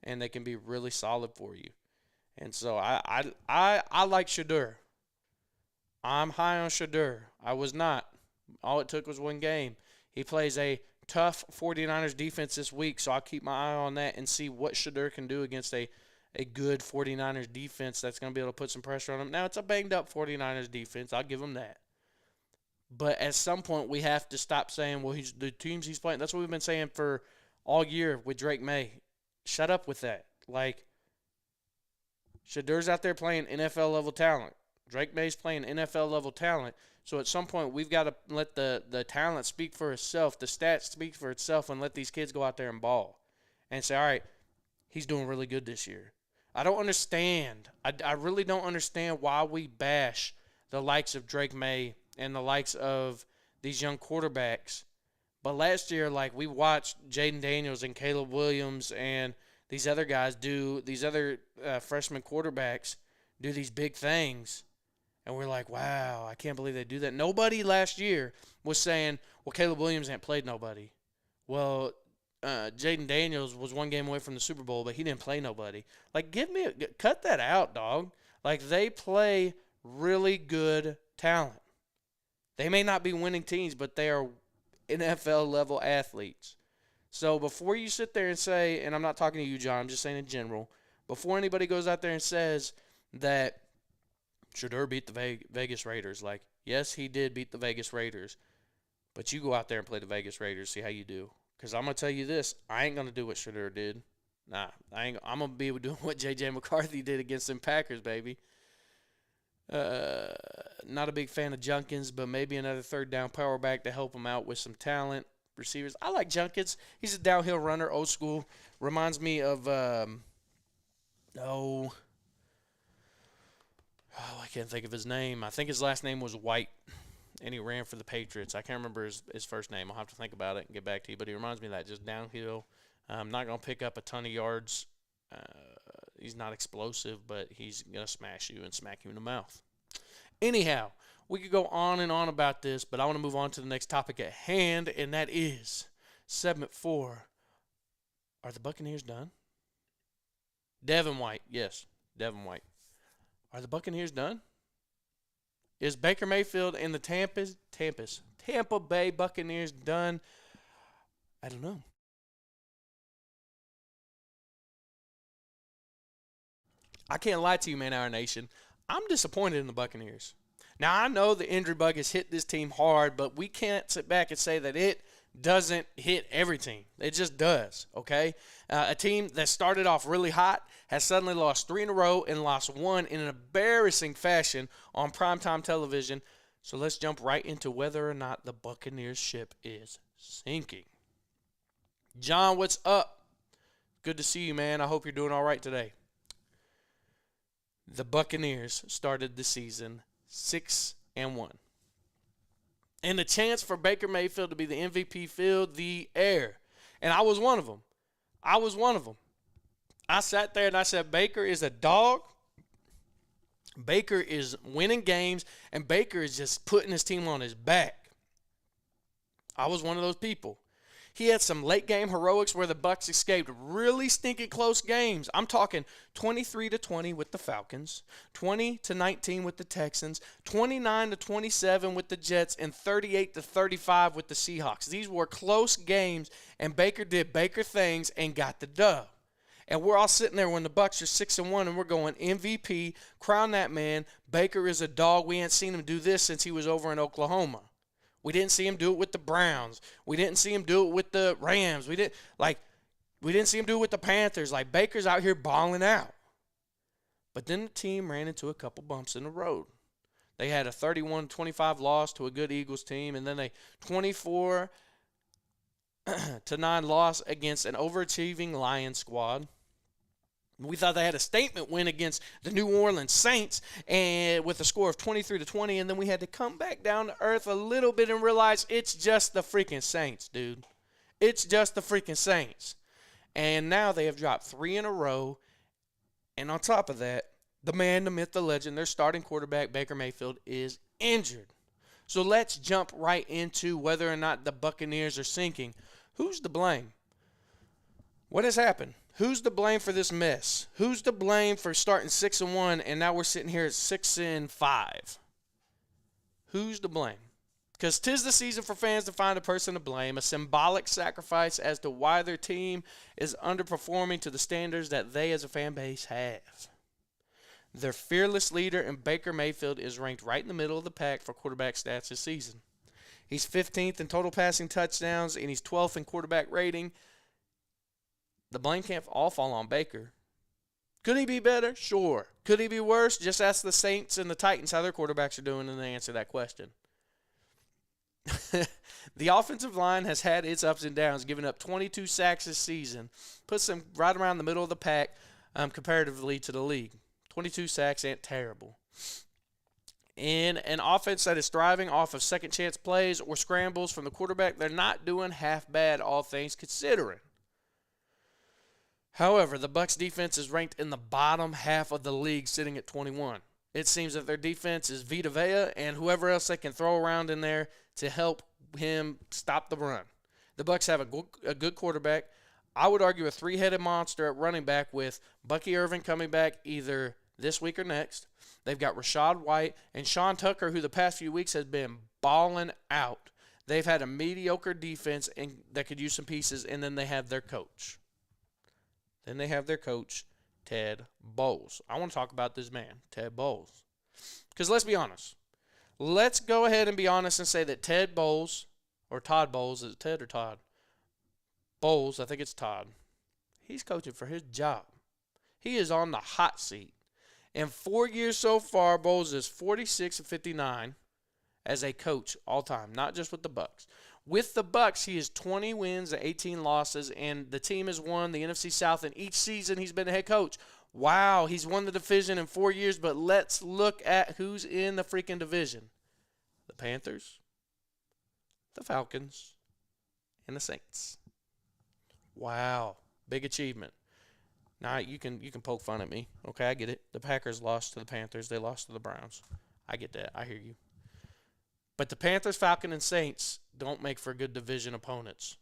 and they can be really solid for you. And so I like Shedeur. I'm high on Shedeur. I was not. All it took was 1 game. He plays a tough 49ers defense this week, so I'll keep my eye on that and see what Shedeur can do against a good 49ers defense that's going to be able to put some pressure on him. Now, it's a banged-up 49ers defense. I'll give him that. But at some point, we have to stop saying, well, the teams he's playing. That's what we've been saying for all year with Drake May. Shut up with that. Like, Shedeur's out there playing NFL-level talent. Drake May's playing NFL-level talent. So at some point, we've got to let the talent speak for itself, the stats speak for itself, and let these kids go out there and ball. And say, all right, he's doing really good this year. I don't understand. I really don't understand why we bash the likes of Drake May and the likes of these young quarterbacks. But last year, like, we watched Jaden Daniels and Caleb Williams and these other guys these other freshman quarterbacks do these big things. And we're like, wow, I can't believe they do that. Nobody last year was saying, well, Caleb Williams ain't played nobody. Well, Jaden Daniels was 1 game away from the Super Bowl, but he didn't play nobody. Like, cut that out, dog. Like, they play really good talent. They may not be winning teams, but they are NFL-level athletes. So before you sit there and say, and I'm not talking to you, John, I'm just saying in general, before anybody goes out there and says that Shedeur beat the Vegas Raiders, like, yes, he did beat the Vegas Raiders, but you go out there and play the Vegas Raiders, see how you do. Because I'm going to tell you this, I ain't going to do what Shedeur did. Nah, I'm going to be doing what J.J. McCarthy did against them Packers, baby. Not a big fan of Junkins, but maybe another 3rd down power back to help him out with some talent. Receivers, I like Junkins. He's a downhill runner, old school. Reminds me of, I can't think of his name. I think his last name was White, and he ran for the Patriots. I can't remember his first name. I'll have to think about it and get back to you. But he reminds me of that, just downhill. Not going to pick up a ton of yards. He's not explosive, but he's going to smash you and smack you in the mouth. Anyhow, we could go on and on about this, but I want to move on to the next topic at hand, and that is segment 4. Are the Buccaneers done? Devin White. Yes, Devin White. Are the Buccaneers done? Is Baker Mayfield and the Tampa Bay Buccaneers done? I don't know. I can't lie to you, Man Hour Nation. I'm disappointed in the Buccaneers. Now, I know the injury bug has hit this team hard, but we can't sit back and say that it doesn't hit every team. It just does, okay? A team that started off really hot has suddenly lost 3 in a row and lost 1 in an embarrassing fashion on primetime television. So let's jump right into whether or not the Buccaneers ship is sinking. John, what's up? Good to see you, man. I hope you're doing all right today. The Buccaneers started the season 6-1. And the chance for Baker Mayfield to be the MVP filled the air. And I was one of them. I sat there and I said, Baker is a dog. Baker is winning games. And Baker is just putting his team on his back. I was one of those people. He had some late-game heroics where the Bucs escaped really stinking close games. I'm talking 23-20 with the Falcons, 20-19 with the Texans, 29-27 with the Jets, and 38-35 with the Seahawks. These were close games, and Baker did Baker things and got the dub. And we're all sitting there when the Bucs are 6-1, and we're going MVP, crown that man. Baker is a dog. We ain't seen him do this since he was over in Oklahoma. We didn't see him do it with the Browns. We didn't see him do it with the Rams. We didn't see him do it with the Panthers. Like, Baker's out here balling out. But then the team ran into a couple bumps in the road. They had a 31-25 loss to a good Eagles team, and then a 24-17 to 9 loss against an overachieving Lions squad. We thought they had a statement win against the New Orleans Saints and with a score of 23-20, and then we had to come back down to earth a little bit and realize it's just the freaking Saints, dude. It's just the freaking Saints. And now they have dropped 3 in a row. And on top of that, the man, the myth, the legend, their starting quarterback, Baker Mayfield, is injured. So let's jump right into whether or not the Buccaneers are sinking. Who's to blame? What has happened? Who's to blame for this mess? Who's to blame for starting 6-1 and now we're sitting here at 6-5? Who's to blame? Because 'tis the season for fans to find a person to blame, a symbolic sacrifice as to why their team is underperforming to the standards that they as a fan base have. Their fearless leader in Baker Mayfield is ranked right in the middle of the pack for quarterback stats this season. He's 15th in total passing touchdowns, and he's 12th in quarterback rating. The blame can't all fall on Baker. Could he be better? Sure. Could he be worse? Just ask the Saints and the Titans how their quarterbacks are doing, and they answer that question. The offensive line has had its ups and downs, giving up 22 sacks this season. Puts them right around the middle of the pack comparatively to the league. 22 sacks ain't terrible. In an offense that is thriving off of second chance plays or scrambles from the quarterback, they're not doing half bad, all things considering. However, the Bucs defense is ranked in the bottom half of the league, sitting at 21. It seems that their defense is Vita Vea and whoever else they can throw around in there to help him stop the run. The Bucs have a good quarterback. I would argue a 3-headed monster at running back with Bucky Irvin coming back either this week or next. They've got Rashad White and Sean Tucker, who the past few weeks has been balling out. They've had a mediocre defense and that could use some pieces, and then they have their coach. Ted Bowles. I want to talk about this man, Ted Bowles. Because let's be honest. Let's go ahead and be honest and say that Ted Bowles, or Todd Bowles, is it Ted or Todd? Bowles, I think it's Todd. He's coaching for his job. He is on the hot seat. In 4 years so far, Bowles is 46-59 as a coach all time, not just with the Bucs. With the Bucs, he is 20 wins and 18 losses, and the team has won the NFC South in each season he's been the head coach. Wow, he's won the division in 4 years, but let's look at who's in the freaking division. The Panthers, the Falcons, and the Saints. Wow, big achievement. Now, you can poke fun at me. Okay, I get it. The Packers lost to the Panthers. They lost to the Browns. I get that. I hear you. But the Panthers, Falcons, and Saints don't make for good division opponents.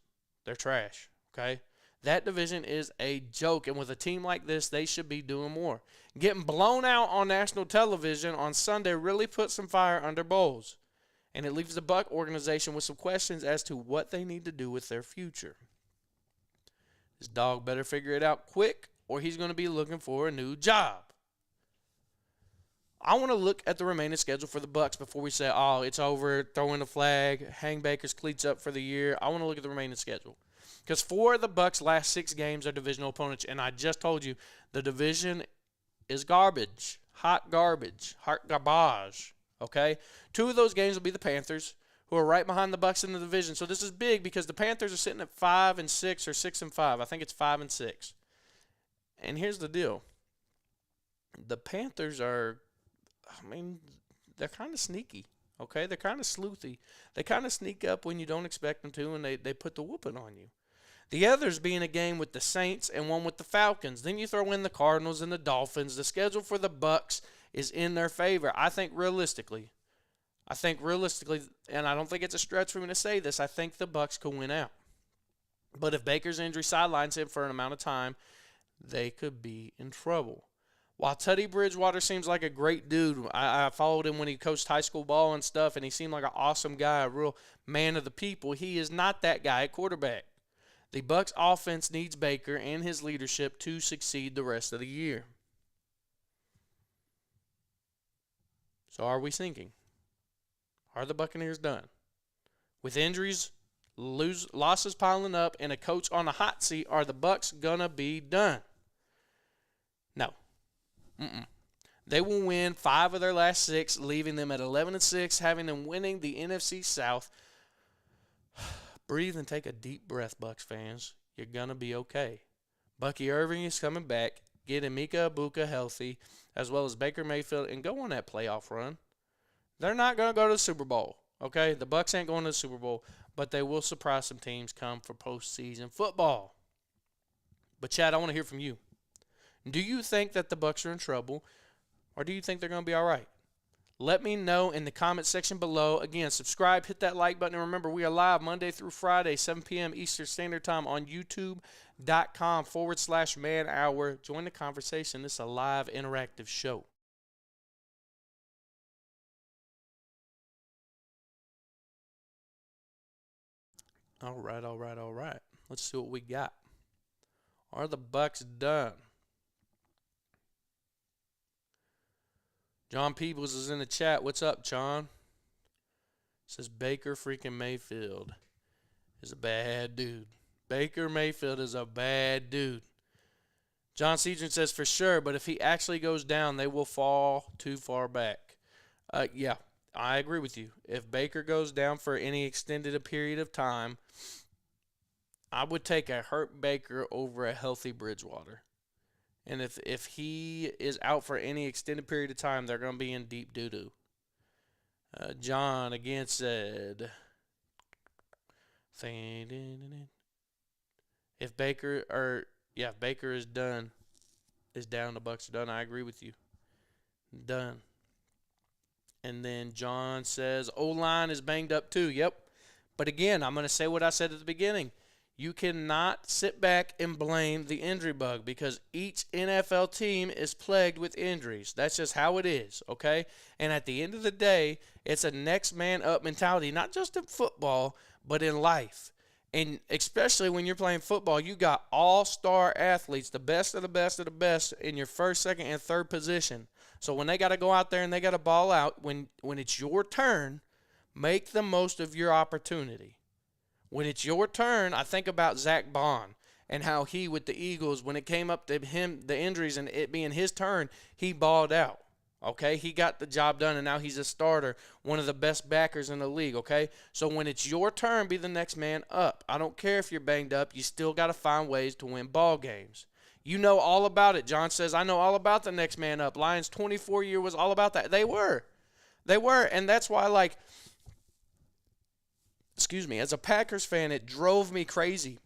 They're trash, okay? That division is a joke, and with a team like this, they should be doing more. Getting blown out on national television on Sunday really put some fire under Bowles, and it leaves the Buck organization with some questions as to what they need to do with their future. This dog better figure it out quick, or he's going to be looking for a new job. I want to look at the remaining schedule for the Bucs before we say, oh, it's over, throw in a flag, hang Baker's cleats up for the year. I want to look at the remaining schedule. Because 4 of the Bucs' last 6 games are divisional opponents, and I just told you the division is garbage, hot garbage, okay? 2 of those games will be the Panthers, who are right behind the Bucs in the division. So this is big because the Panthers are sitting at 5-6 or 6-5. I think it's 5-6. And here's the deal. The Panthers are, they're kind of sneaky, okay? They're kind of sleuthy. They kind of sneak up when you don't expect them to, and they put the whooping on you. The others being a game with the Saints and one with the Falcons. Then you throw in the Cardinals and the Dolphins. The schedule for the Bucs is in their favor. I think realistically, and I don't think it's a stretch for me to say this, I think the Bucs could win out. But if Baker's injury sidelines him for an amount of time, they could be in trouble. While Teddy Bridgewater seems like a great dude, I followed him when he coached high school ball and stuff, and he seemed like an awesome guy, a real man of the people. He is not that guy at quarterback. The Bucs offense needs Baker and his leadership to succeed the rest of the year. So are we sinking? Are the Buccaneers done? With injuries, losses piling up, and a coach on the hot seat, are the Bucs gonna be done? No. They will win 5 of their last 6, leaving them at 11-6, having them winning the NFC South. breathe and take a deep breath, Bucs fans. You're going to be okay. Bucky Irving is coming back, getting Micah Parsons healthy, as well as Baker Mayfield, and go on that playoff run. They're not going to go to the Super Bowl, okay? The Bucs ain't going to the Super Bowl, but they will surprise some teams come for postseason football. But, Chad, I want to hear from you. Do you think that the Bucs are in trouble, or do you think they're going to be all right? Let me know in the comment section below. Again, subscribe, hit that like button, and remember, we are live Monday through Friday, 7 p.m. Eastern Standard Time on youtube.com/man hour. Join the conversation. This is a live, interactive show. All right. Let's see what we got. Are the Bucs done? John Peebles is in the chat. What's up, John? Says Baker freaking Mayfield is a bad dude. Baker Mayfield is a bad dude. John Cedron says for sure, but if he actually goes down, they will fall too far back. Yeah, I agree with you. If Baker goes down for any extended period of time, I would take a hurt Baker over a healthy Bridgewater. And if he is out for any extended period of time, they're going to be in deep doo-doo. John again said, if Baker is done, the Bucs are done. I agree with you. Done. And then John says, O-line is banged up too. Yep. But again, I'm going to say what I said at the beginning. You cannot sit back and blame the injury bug because each NFL team is plagued with injuries. That's just how it is, okay? And at the end of the day, it's a next man up mentality, not just in football, but in life. And especially when you're playing football, you got all-star athletes, the best of the best of the best in your first, second, and third position. So when they got to go out there and they got to ball out, when it's your turn, make the most of your opportunity. When it's your turn, I think about Zach Bond and how he, with the Eagles, when it came up to him, the injuries and it being his turn, he balled out. Okay? He got the job done, and now he's a starter, one of the best backers in the league. Okay? So when it's your turn, be the next man up. I don't care if you're banged up. You still got to find ways to win ball games. You know all about it. John says, I know all about the next man up. Lions 24-year was all about that. They were. And that's why, as a Packers fan, it drove me crazy.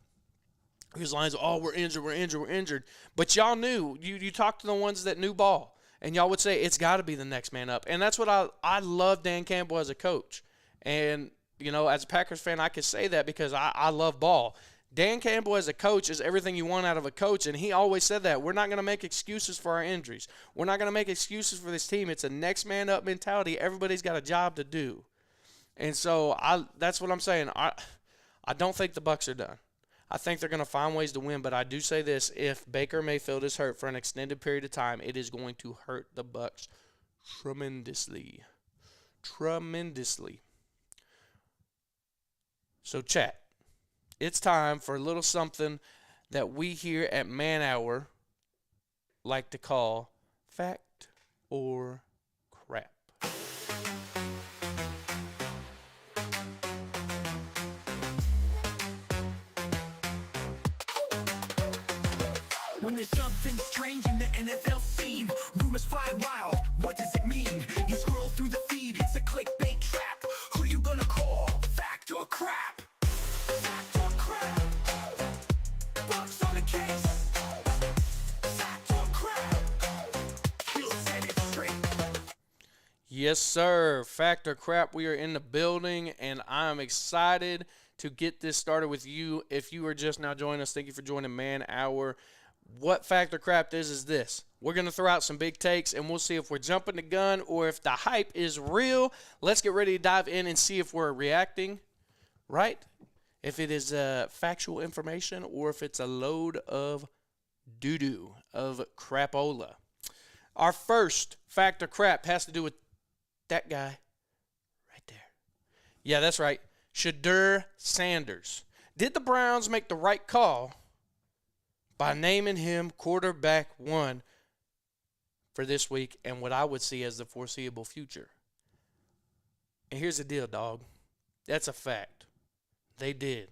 Because Lions, we're injured. But y'all knew. You talked to the ones that knew ball. And y'all would say, it's got to be the next man up. And that's what I love Dan Campbell as a coach. And, as a Packers fan, I can say that because I love ball. Dan Campbell as a coach is everything you want out of a coach, and he always said that. We're not going to make excuses for our injuries. We're not going to make excuses for this team. It's a next man up mentality. Everybody's got a job to do. And so that's what I'm saying. I don't think the Bucs are done. I think they're going to find ways to win, but I do say this. If Baker Mayfield is hurt for an extended period of time, it is going to hurt the Bucs tremendously. So, chat. It's time for a little something that we here at Man Hour like to call Fact or Crap. When there's something strange in the NFL scene, rumors fly wild, what does it mean? You scroll through the feed, it's a clickbait trap. Who you gonna call? Fact or crap? Fact or crap? Bucks on the case. Fact or crap? He'll set it straight. Yes, sir. Fact or crap, we are in the building, and I'm excited to get this started with you. If you are just now joining us, thank you for joining Man Hour. What fact or crap is this. We're going to throw out some big takes, and we'll see if we're jumping the gun or if the hype is real. Let's get ready to dive in and see if we're reacting, right? If it is factual information or if it's a load of doo-doo, of crapola. Our first fact or crap has to do with that guy right there. Yeah, that's right. Shedeur Sanders. Did the Browns make the right call by naming him quarterback one for this week and what I would see as the foreseeable future? And here's the deal, dog. That's a fact. They did.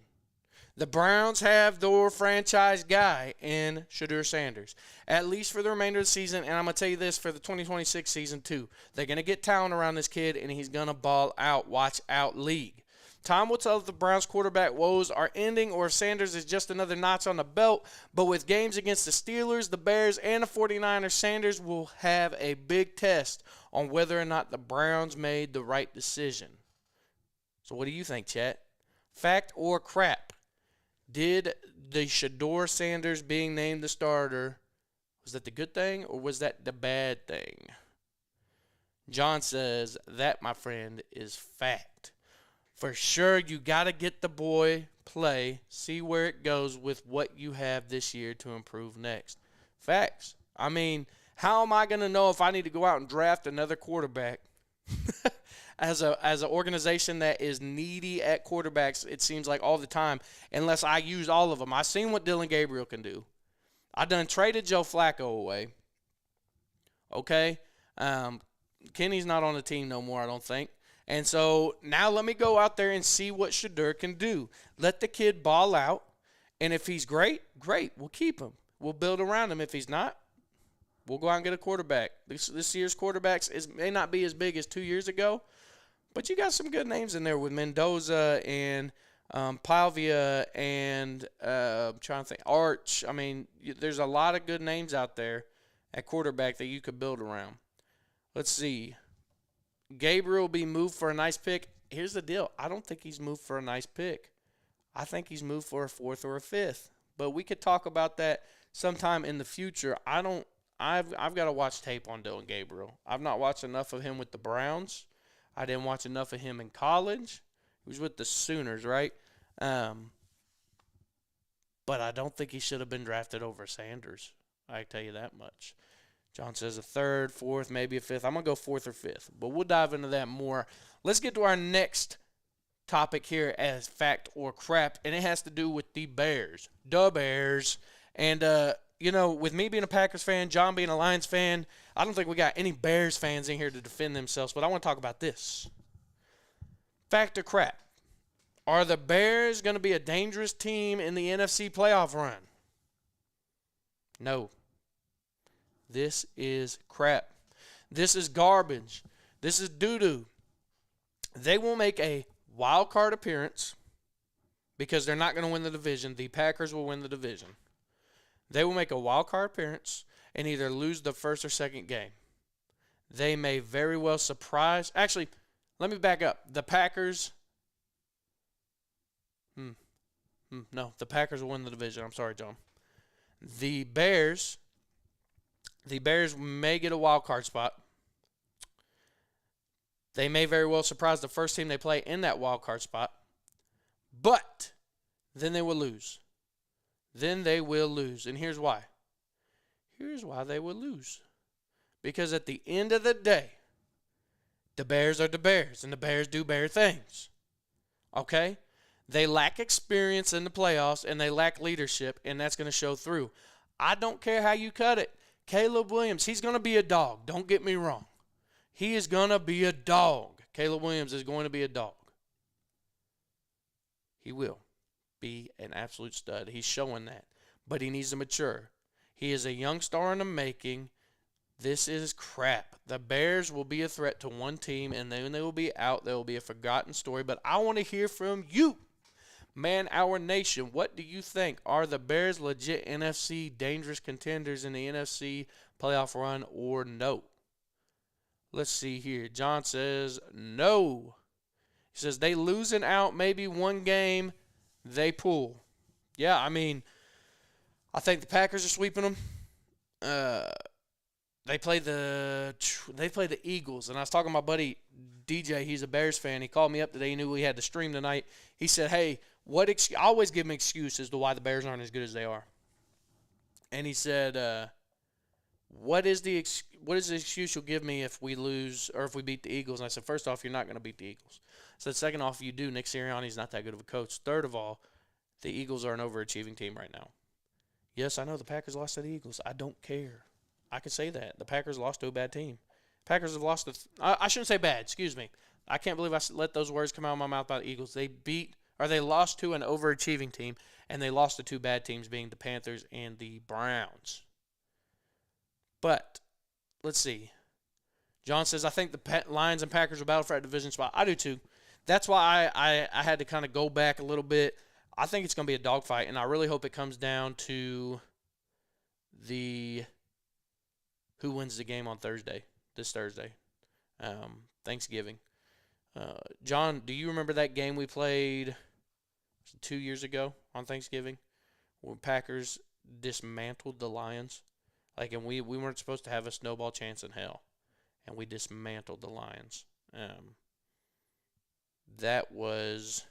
The Browns have their franchise guy in Shedeur Sanders, at least for the remainder of the season. And I'm going to tell you this for the 2026 season, too. They're going to get talent around this kid, and he's going to ball out. Watch out, league. Time will tell if the Browns' quarterback woes are ending or if Sanders is just another notch on the belt. But with games against the Steelers, the Bears, and the 49ers, Sanders will have a big test on whether or not the Browns made the right decision. So what do you think, chat? Fact or crap? Did the Shedeur Sanders being named the starter, was that the good thing or was that the bad thing? John says, that, my friend, is fact. For sure, you got to get the boy play, see where it goes with what you have this year to improve next. Facts. I mean, how am I going to know if I need to go out and draft another quarterback as an organization that is needy at quarterbacks, it seems like all the time, unless I use all of them? I've seen what Dylan Gabriel can do. I done traded Joe Flacco away. Okay? Kenny's not on the team no more, I don't think. And so now let me go out there and see what Shedeur can do. Let the kid ball out. And if he's great, great. We'll keep him. We'll build around him. If he's not, we'll go out and get a quarterback. This year's quarterbacks may not be as big as 2 years ago, but you got some good names in there with Mendoza and Palvia and I'm trying to think, Arch. I mean, there's a lot of good names out there at quarterback that you could build around. Let's see. Gabriel will be moved for a nice pick. Here's the deal. I don't think he's moved for a nice pick. I think he's moved for a 4th or a 5th. But we could talk about that sometime in the future. I've got to watch tape on Dylan Gabriel. I've not watched enough of him with the Browns. I didn't watch enough of him in college. He was with the Sooners, right? But I don't think he should have been drafted over Sanders. I can tell you that much. John says a 3rd, 4th, maybe a 5th. I'm going to go 4th or 5th, but we'll dive into that more. Let's get to our next topic here as fact or crap, and it has to do with the Bears. The Bears. And, with me being a Packers fan, John being a Lions fan, I don't think we got any Bears fans in here to defend themselves, but I want to talk about this. Fact or crap? Are the Bears going to be a dangerous team in the NFC playoff run? No. This is crap. This is garbage. This is doo-doo. They will make a wild card appearance because they're not going to win the division. The Packers will win the division. They will make a wild card appearance and either lose the first or second game. They may very well surprise. Actually, let me back up. The Packers. No, the Packers will win the division. I'm sorry, John. The Bears may get a wild card spot. They may very well surprise the first team they play in that wild card spot. But then they will lose. And here's why. Here's why they will lose. Because at the end of the day, the Bears are the Bears, and the Bears do bear things. Okay? They lack experience in the playoffs, and they lack leadership, and that's going to show through. I don't care how you cut it. Caleb Williams, he's going to be a dog. Don't get me wrong. He is going to be a dog. Caleb Williams is going to be a dog. He will be an absolute stud. He's showing that. But he needs to mature. He is a young star in the making. This is crap. The Bears will be a threat to one team, and then they will be out. They will be a forgotten story. But I want to hear from you. Man, our nation, what do you think? Are the Bears legit NFC dangerous contenders in the NFC playoff run or no? Let's see here. John says no. He says they losing out maybe one game, they pull. Yeah, I mean, I think the Packers are sweeping them. They play the Eagles, and I was talking to my buddy DJ. He's a Bears fan. He called me up today. He knew we had to stream tonight. He said, "Hey, I always give him excuses as to why the Bears aren't as good as they are." And he said, "What is the excuse you'll give me if we lose or if we beat the Eagles?" And I said, "First off, you're not going to beat the Eagles." I said, "Second off, if you do, Nick Sirianni's not that good of a coach. Third of all, the Eagles are an overachieving team right now." Yes, I know the Packers lost to the Eagles. I don't care. I can say that. The Packers lost to a bad team. Packers have lost to I shouldn't say bad. Excuse me. I can't believe I let those words come out of my mouth about the Eagles. They beat or they lost to an overachieving team, and they lost to two bad teams, being the Panthers and the Browns. But let's see. John says, I think the Lions and Packers will battle for that division spot. I do too. That's why I had to kind of go back a little bit. I think it's going to be a dogfight, and I really hope it comes down to who wins the game on this Thursday, Thanksgiving. John, do you remember that game we played 2 years ago on Thanksgiving when Packers dismantled the Lions? And we weren't supposed to have a snowball chance in hell, and we dismantled the Lions. That was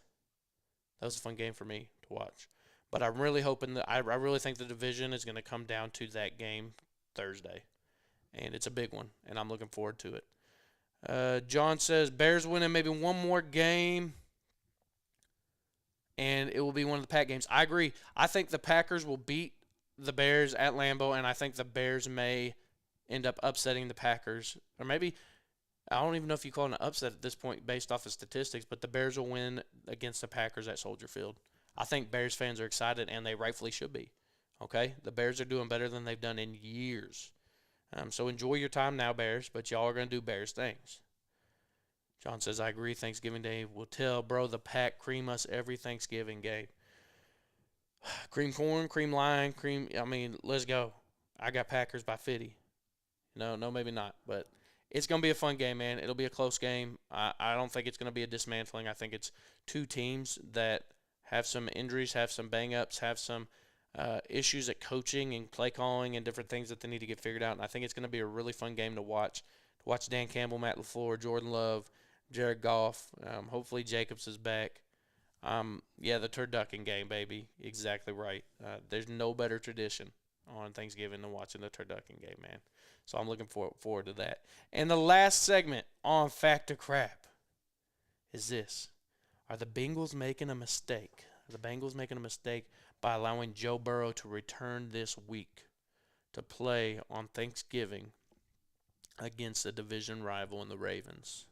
a fun game for me to watch. But I'm really hoping that I really think the division is going to come down to that game Thursday. And it's a big one, and I'm looking forward to it. John says, Bears winning maybe one more game, and it will be one of the Pack games. I agree. I think the Packers will beat the Bears at Lambeau, and I think the Bears may end up upsetting the Packers. Or maybe, I don't even know if you call it an upset at this point based off of statistics, but the Bears will win against the Packers at Soldier Field. I think Bears fans are excited, and they rightfully should be. Okay? The Bears are doing better than they've done in years. So enjoy your time now, Bears, but y'all are going to do Bears things. John says, I agree. Thanksgiving Day will tell. Bro, the Pack cream us every Thanksgiving game. Cream corn, cream lime, let's go. I got Packers by 50. No, maybe not. But it's going to be a fun game, man. It'll be a close game. I don't think it's going to be a dismantling. I think it's two teams that have some injuries, have some bang-ups, have some issues at coaching and play calling and different things that they need to get figured out. And I think it's going to be a really fun game to watch. To watch Dan Campbell, Matt LaFleur, Jordan Love, Jared Goff. Hopefully Jacobs is back. The turducken game, baby. Exactly right. There's no better tradition on Thanksgiving than watching the turducken game, man. So I'm looking forward to that. And the last segment on Fact or Crap is this. Are the Bengals making a mistake? Are the Bengals making a mistake by allowing Joe Burrow to return this week to play on Thanksgiving against a division rival in the Ravens?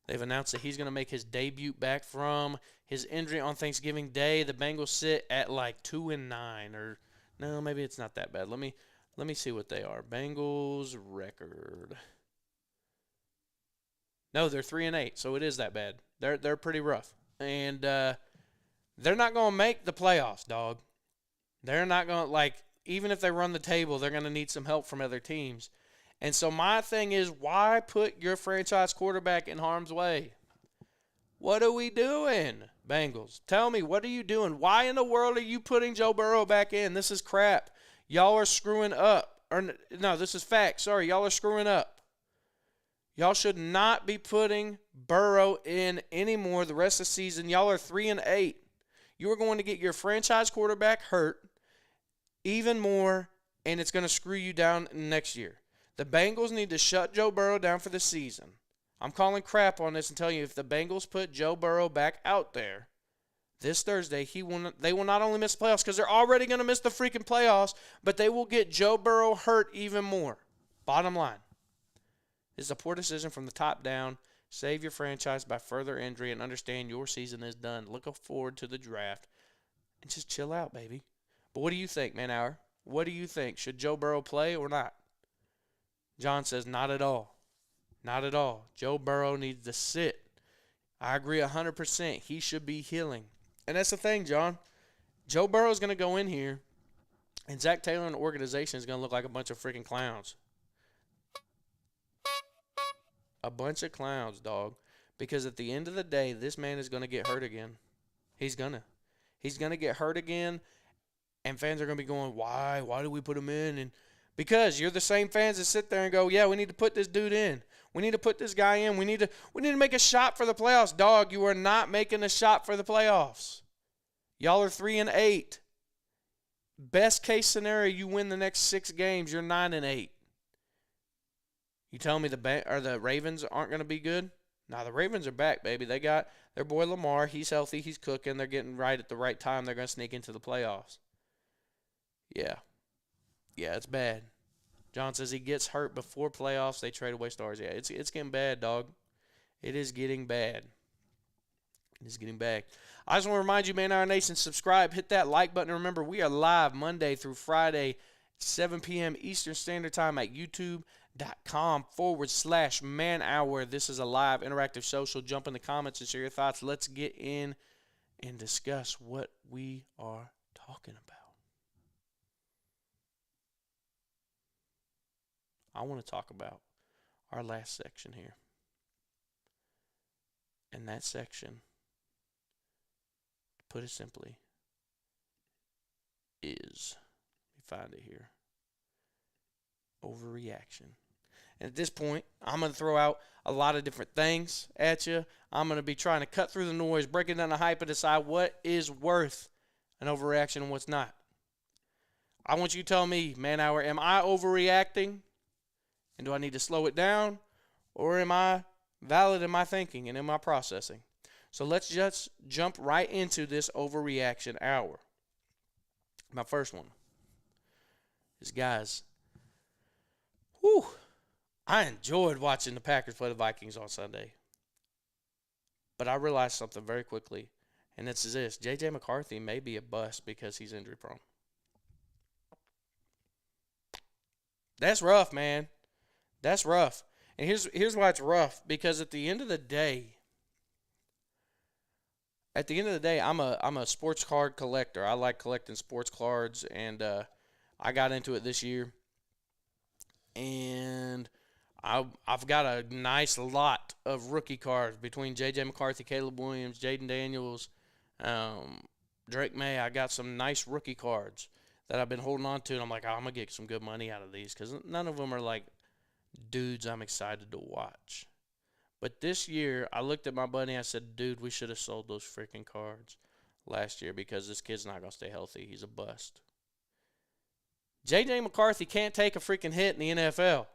They've announced that he's going to make his debut back from his injury on Thanksgiving Day. The Bengals sit at 2-9, or no, maybe it's not that bad. Let me see what they are. Bengals record. No, they're 3-8, so it is that bad. They're pretty rough, and they're not going to make the playoffs, dog. They're not going to even if they run the table, they're going to need some help from other teams. And so my thing is, why put your franchise quarterback in harm's way? What are we doing, Bengals? Tell me, what are you doing? Why in the world are you putting Joe Burrow back in? This is crap. Y'all are screwing up. No, this is fact. Sorry, y'all are screwing up. Y'all should not be putting Burrow in anymore the rest of the season. Y'all are 3-8. You are going to get your franchise quarterback hurt even more, and it's going to screw you down next year. The Bengals need to shut Joe Burrow down for the season. I'm calling crap on this and telling you, if the Bengals put Joe Burrow back out there this Thursday, they will not only miss the playoffs, because they're already going to miss the freaking playoffs, but they will get Joe Burrow hurt even more. Bottom line, this is a poor decision from the top down. Save your franchise by further injury and understand your season is done. Look forward to the draft and just chill out, baby. But what do you think, Man Hour? What do you think? Should Joe Burrow play or not? John says, not at all. Not at all. Joe Burrow needs to sit. I agree 100%. He should be healing. And that's the thing, John. Joe Burrow is going to go in here, and Zach Taylor and the organization is going to look like a bunch of freaking clowns. A bunch of clowns, dog. Because at the end of the day, this man is going to get hurt again. He's going to get hurt again, and fans are going to be going, why? Why do we put him in? And because you're the same fans that sit there and go, yeah, we need to put this dude in. We need to put this guy in. We need to make a shot for the playoffs. Dog, you are not making a shot for the playoffs. Y'all are 3-8. Best case scenario, you win the next 6 games. You're 9-8. You tell me the Ravens aren't going to be good? Nah, the Ravens are back, baby. They got their boy Lamar. He's healthy. He's cooking. They're getting right at the right time. They're going to sneak into the playoffs. Yeah. Yeah, it's bad. John says he gets hurt before playoffs. They trade away stars. Yeah, it's getting bad, dog. It is getting bad. He's getting back. I just want to remind you, Man Our Nation, subscribe, hit that like button. Remember, we are live Monday through Friday, 7 p.m. Eastern Standard Time at youtube.com/Man Hour. This is a live interactive show, so jump in the comments and share your thoughts. Let's get in and discuss what we are talking about. I want to talk about our last section here. And that section, to put it simply, is, let me find it here, overreaction. And at this point, I'm going to throw out a lot of different things at you. I'm going to be trying to cut through the noise, breaking down the hype, and decide what is worth an overreaction and what's not. I want you to tell me, Man Hour, am I overreacting? And do I need to slow it down? Or am I valid in my thinking and in my processing? So let's just jump right into this overreaction hour. My first one is, guys, I enjoyed watching the Packers play the Vikings on Sunday. But I realized something very quickly, and it's this. J.J. McCarthy may be a bust because he's injury prone. That's rough, man. That's rough. And here's why it's rough. Because at the end of the day, I'm a sports card collector. I like collecting sports cards, and I got into it this year. And I've got a nice lot of rookie cards between J.J. McCarthy, Caleb Williams, Jaden Daniels, Drake May. I got some nice rookie cards that I've been holding on to, and I'm like, I'm going to get some good money out of these because none of them are like dudes I'm excited to watch. But this year, I looked at my buddy and I said, dude, we should have sold those freaking cards last year because this kid's not going to stay healthy. He's a bust. J.J. McCarthy can't take a freaking hit in the NFL.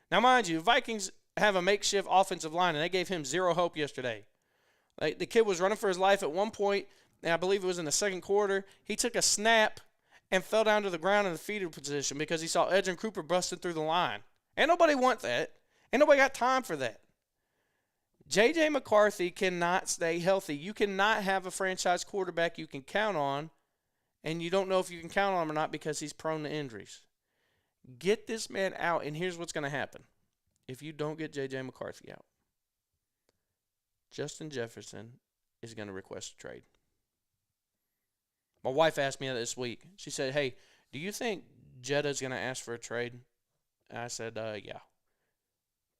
Now, mind you, Vikings have a makeshift offensive line, and they gave him zero hope yesterday. Like, the kid was running for his life at one point, and I believe it was in the second quarter. He took a snap and fell down to the ground in the fetal position because he saw Edgerrin Cooper busting through the line. Ain't nobody want that. Ain't nobody got time for that. J.J. McCarthy cannot stay healthy. You cannot have a franchise quarterback you can count on, and you don't know if you can count on him or not because he's prone to injuries. Get this man out, and here's what's going to happen. If you don't get J.J. McCarthy out, Justin Jefferson is going to request a trade. My wife asked me this week. She said, hey, do you think Jeddah's going to ask for a trade? And I said, yeah.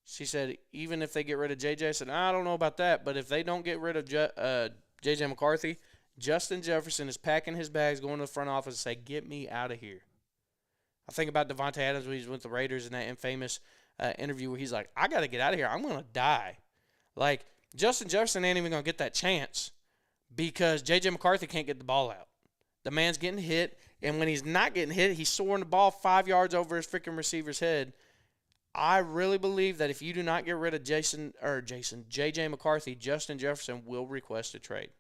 She said, even if they get rid of J.J., I said, I don't know about that, but if they don't get rid of J.J. McCarthy, Justin Jefferson is packing his bags, going to the front office and say, get me out of here. I think about Devontae Adams when he's with the Raiders in that infamous interview where he's like, I got to get out of here. I'm going to die. Like, Justin Jefferson ain't even going to get that chance because J.J. McCarthy can't get the ball out. The man's getting hit, and when he's not getting hit, he's soaring the ball 5 yards over his freaking receiver's head. I really believe that if you do not get rid of J.J. McCarthy, Justin Jefferson will request a trade.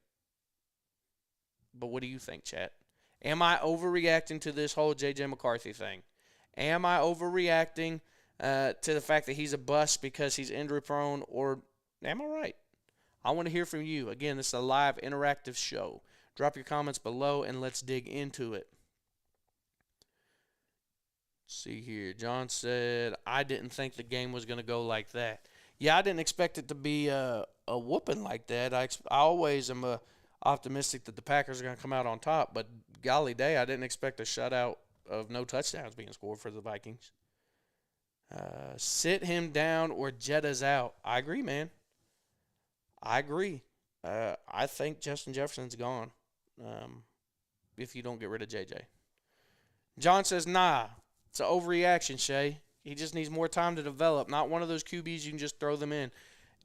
But what do you think, chat? Am I overreacting to this whole J.J. McCarthy thing? Am I overreacting to the fact that he's a bust because he's injury prone, or am I right? I want to hear from you. Again, this is a live interactive show. Drop your comments below and let's dig into it. Let's see here. John said, I didn't think the game was going to go like that. Yeah, I didn't expect it to be a whooping like that. I always am optimistic that the Packers are going to come out on top, but golly day, I didn't expect a shutout of no touchdowns being scored for the Vikings. Sit him down or Jeddah's out. I agree, man. I agree. I think Justin Jefferson's gone if you don't get rid of JJ. John says, nah, it's an overreaction, Shay. He just needs more time to develop. Not one of those QBs you can just throw them in.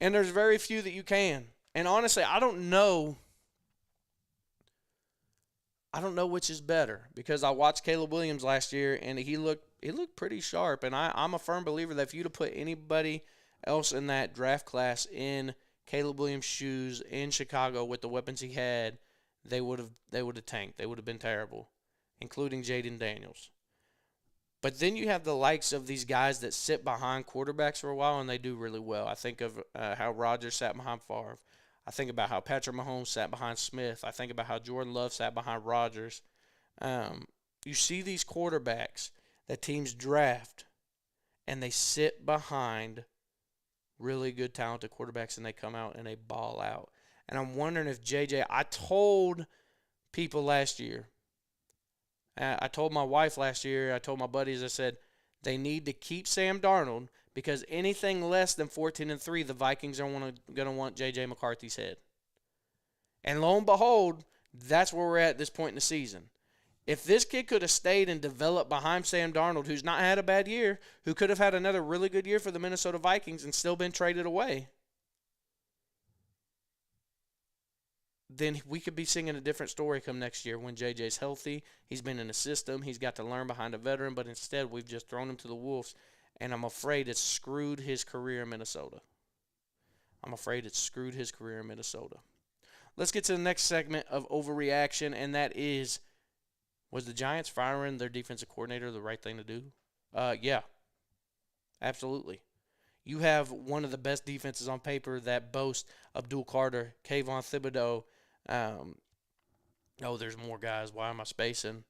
And there's very few that you can. And honestly, I don't know which is better because I watched Caleb Williams last year and he looked pretty sharp. And I'm a firm believer that if you'd have put anybody else in that draft class in Caleb Williams' shoes in Chicago with the weapons he had, they would have tanked. They would have been terrible, including Jaden Daniels. But then you have the likes of these guys that sit behind quarterbacks for a while and they do really well. I think of how Rodgers sat behind Favre. I think about how Patrick Mahomes sat behind Smith. I think about how Jordan Love sat behind Rodgers. You see these quarterbacks that teams draft, and they sit behind really good, talented quarterbacks, and they come out and they ball out. And I'm wondering if I told people last year, I told my wife last year, I told my buddies, I said, they need to keep Sam Darnold because anything less than 14-3, the Vikings are going to want J.J. McCarthy's head. And lo and behold, that's where we're at this point in the season. If this kid could have stayed and developed behind Sam Darnold, who's not had a bad year, who could have had another really good year for the Minnesota Vikings and still been traded away, then we could be singing a different story come next year when JJ's healthy. He's been in the system. He's got to learn behind a veteran, but instead we've just thrown him to the wolves, and I'm afraid it's screwed his career in Minnesota. Let's get to the next segment of Overreaction, and that is, was the Giants firing their defensive coordinator the right thing to do? Yeah, absolutely. You have one of the best defenses on paper that boast Abdul Carter, Kayvon Thibodeau. There's more guys. Why am I spacing?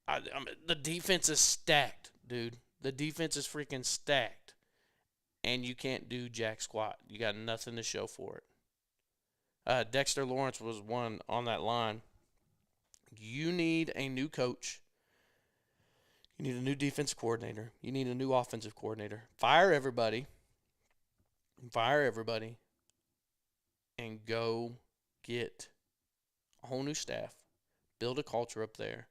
The defense is stacked, dude. The defense is freaking stacked. And you can't do jack squat. You got nothing to show for it. Dexter Lawrence was one on that line. You need a new coach. You need a new defensive coordinator. You need a new offensive coordinator. Fire everybody. And go get a whole new staff. Build a culture up there.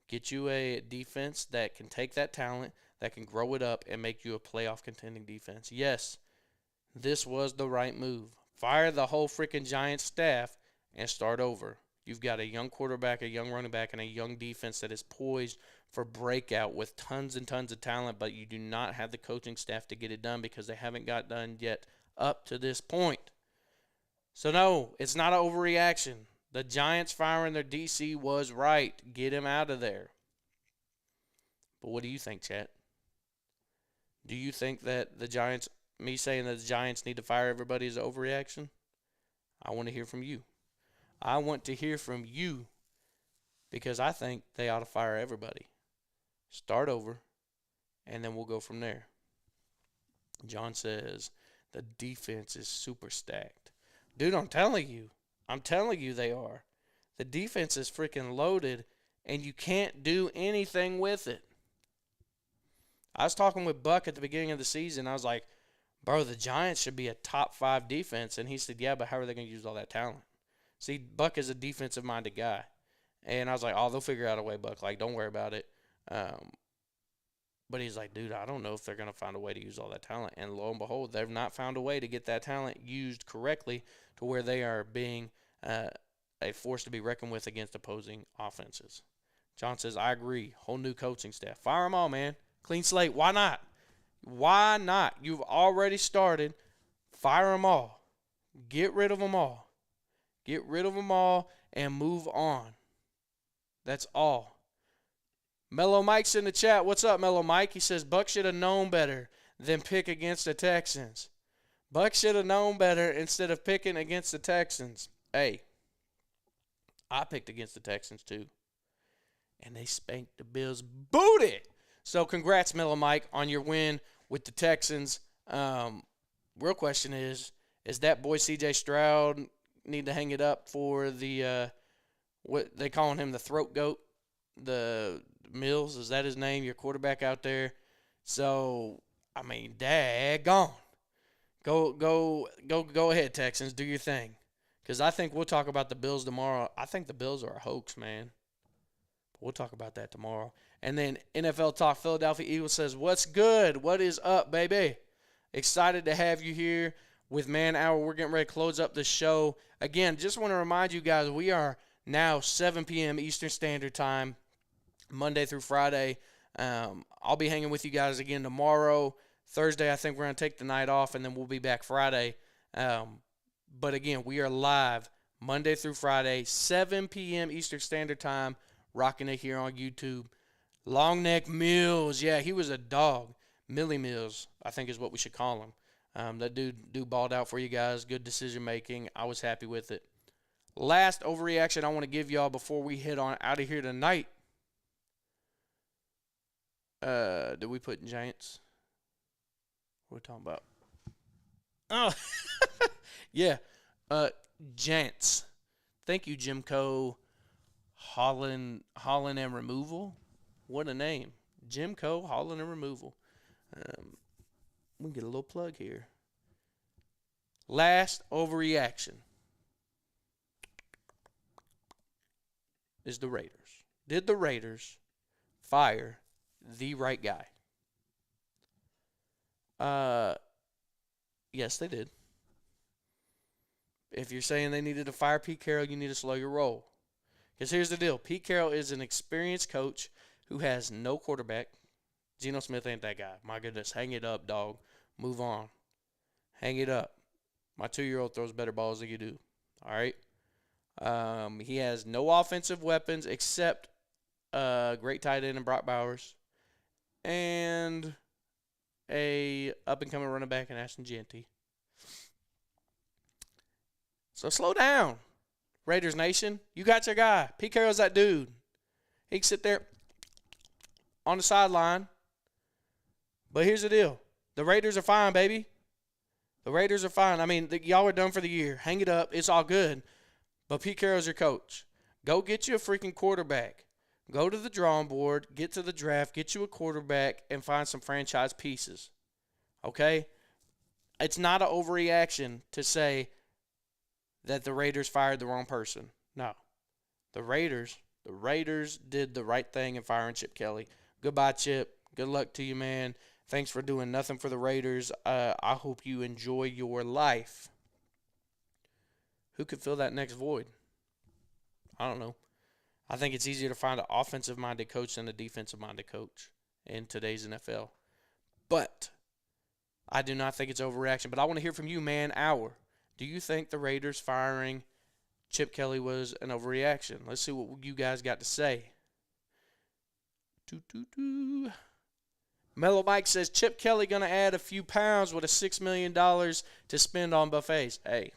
Get you a defense that can take that talent, that can grow it up, and make you a playoff contending defense. Yes, this was the right move. Fire the whole freaking Giants staff and start over. You've got a young quarterback, a young running back, and a young defense that is poised for breakout with tons and tons of talent, but you do not have the coaching staff to get it done because they haven't got done yet up to this point. So, no, it's not an overreaction. The Giants firing their DC was right. Get him out of there. But what do you think, chat? Do you think that me saying that the Giants need to fire everybody is an overreaction? I want to hear from you. I want to hear from you because I think they ought to fire everybody. Start over, and then we'll go from there. John says the defense is super stacked. Dude, I'm telling you they are. The defense is freaking loaded, and you can't do anything with it. I was talking with Buck at the beginning of the season. I was like, bro, the Giants should be a top 5 defense. And he said, yeah, but how are they going to use all that talent? See, Buck is a defensive-minded guy. And I was like, they'll figure out a way, Buck. Like, don't worry about it. But he's like, dude, I don't know if they're going to find a way to use all that talent. And lo and behold, they've not found a way to get that talent used correctly to where they are being a force to be reckoned with against opposing offenses. John says, I agree. Whole new coaching staff. Fire them all, man. Clean slate. Why not? Why not? You've already started. Fire them all. Get rid of them all. Get rid of them all and move on. That's all. Mellow Mike's in the chat. What's up, Mellow Mike? He says, Buck should have known better than pick against the Texans. Buck should have known better instead of picking against the Texans. Hey, I picked against the Texans too. And they spanked the Bills' booty. So congrats, Mellow Mike, on your win with the Texans. Real question is that boy C.J. Stroud need to hang it up for the what they calling him, the throat goat, the Mills? Is that his name? Your quarterback out there. So I mean, daggone, go ahead, Texans, do your thing, because I think we'll talk about the Bills tomorrow. I think the Bills are a hoax, man. We'll talk about that tomorrow. And then NFL Talk Philadelphia Eagles says, what's good? What is up, baby? Excited to have you here with Man Hour. We're getting ready to close up the show. Again, just want to remind you guys, we are now 7 p.m. Eastern Standard Time, Monday through Friday. I'll be hanging with you guys again tomorrow. Thursday, I think we're going to take the night off, and then we'll be back Friday. But again, we are live Monday through Friday, 7 p.m. Eastern Standard Time, rocking it here on YouTube. Long Neck Mills, yeah, he was a dog. Millie Mills, I think is what we should call him. That dude balled out for you guys. Good decision making. I was happy with it. Last overreaction I want to give y'all before we head on out of here tonight. Did we put Giants? What are we talking about? Oh, yeah. Giants. Thank you, Jimco Holland and Removal. What a name. Jimco Holland and Removal. We can get a little plug here. Last overreaction is the Raiders. Did the Raiders fire the right guy? Yes, they did. If you're saying they needed to fire Pete Carroll, you need to slow your roll. Because here's the deal. Pete Carroll is an experienced coach who has no quarterback. Geno Smith ain't that guy. My goodness, hang it up, dog. Move on. Hang it up. My 2-year-old throws better balls than you do. All right? He has no offensive weapons except great tight end in Brock Bowers and a up-and-coming running back in Ashton Jeanty. So slow down, Raiders Nation. You got your guy. Pete Carroll's that dude. He can sit there on the sideline. But here's the deal. The Raiders are fine, baby. The Raiders are fine. I mean, y'all are done for the year. Hang it up. It's all good. But Pete Carroll's your coach. Go get you a freaking quarterback. Go to the drawing board, get to the draft, get you a quarterback, and find some franchise pieces. Okay? It's not an overreaction to say that the Raiders fired the wrong person. No. The Raiders did the right thing in firing Chip Kelly. Goodbye, Chip. Good luck to you, man. Thanks for doing nothing for the Raiders. I hope you enjoy your life. Who could fill that next void? I don't know. I think it's easier to find an offensive-minded coach than a defensive-minded coach in today's NFL. But I do not think it's overreaction. But I want to hear from you, man. Do you think the Raiders firing Chip Kelly was an overreaction? Let's see what you guys got to say. Mellow Mike says, Chip Kelly going to add a few pounds with a $6 million to spend on buffets. Hey.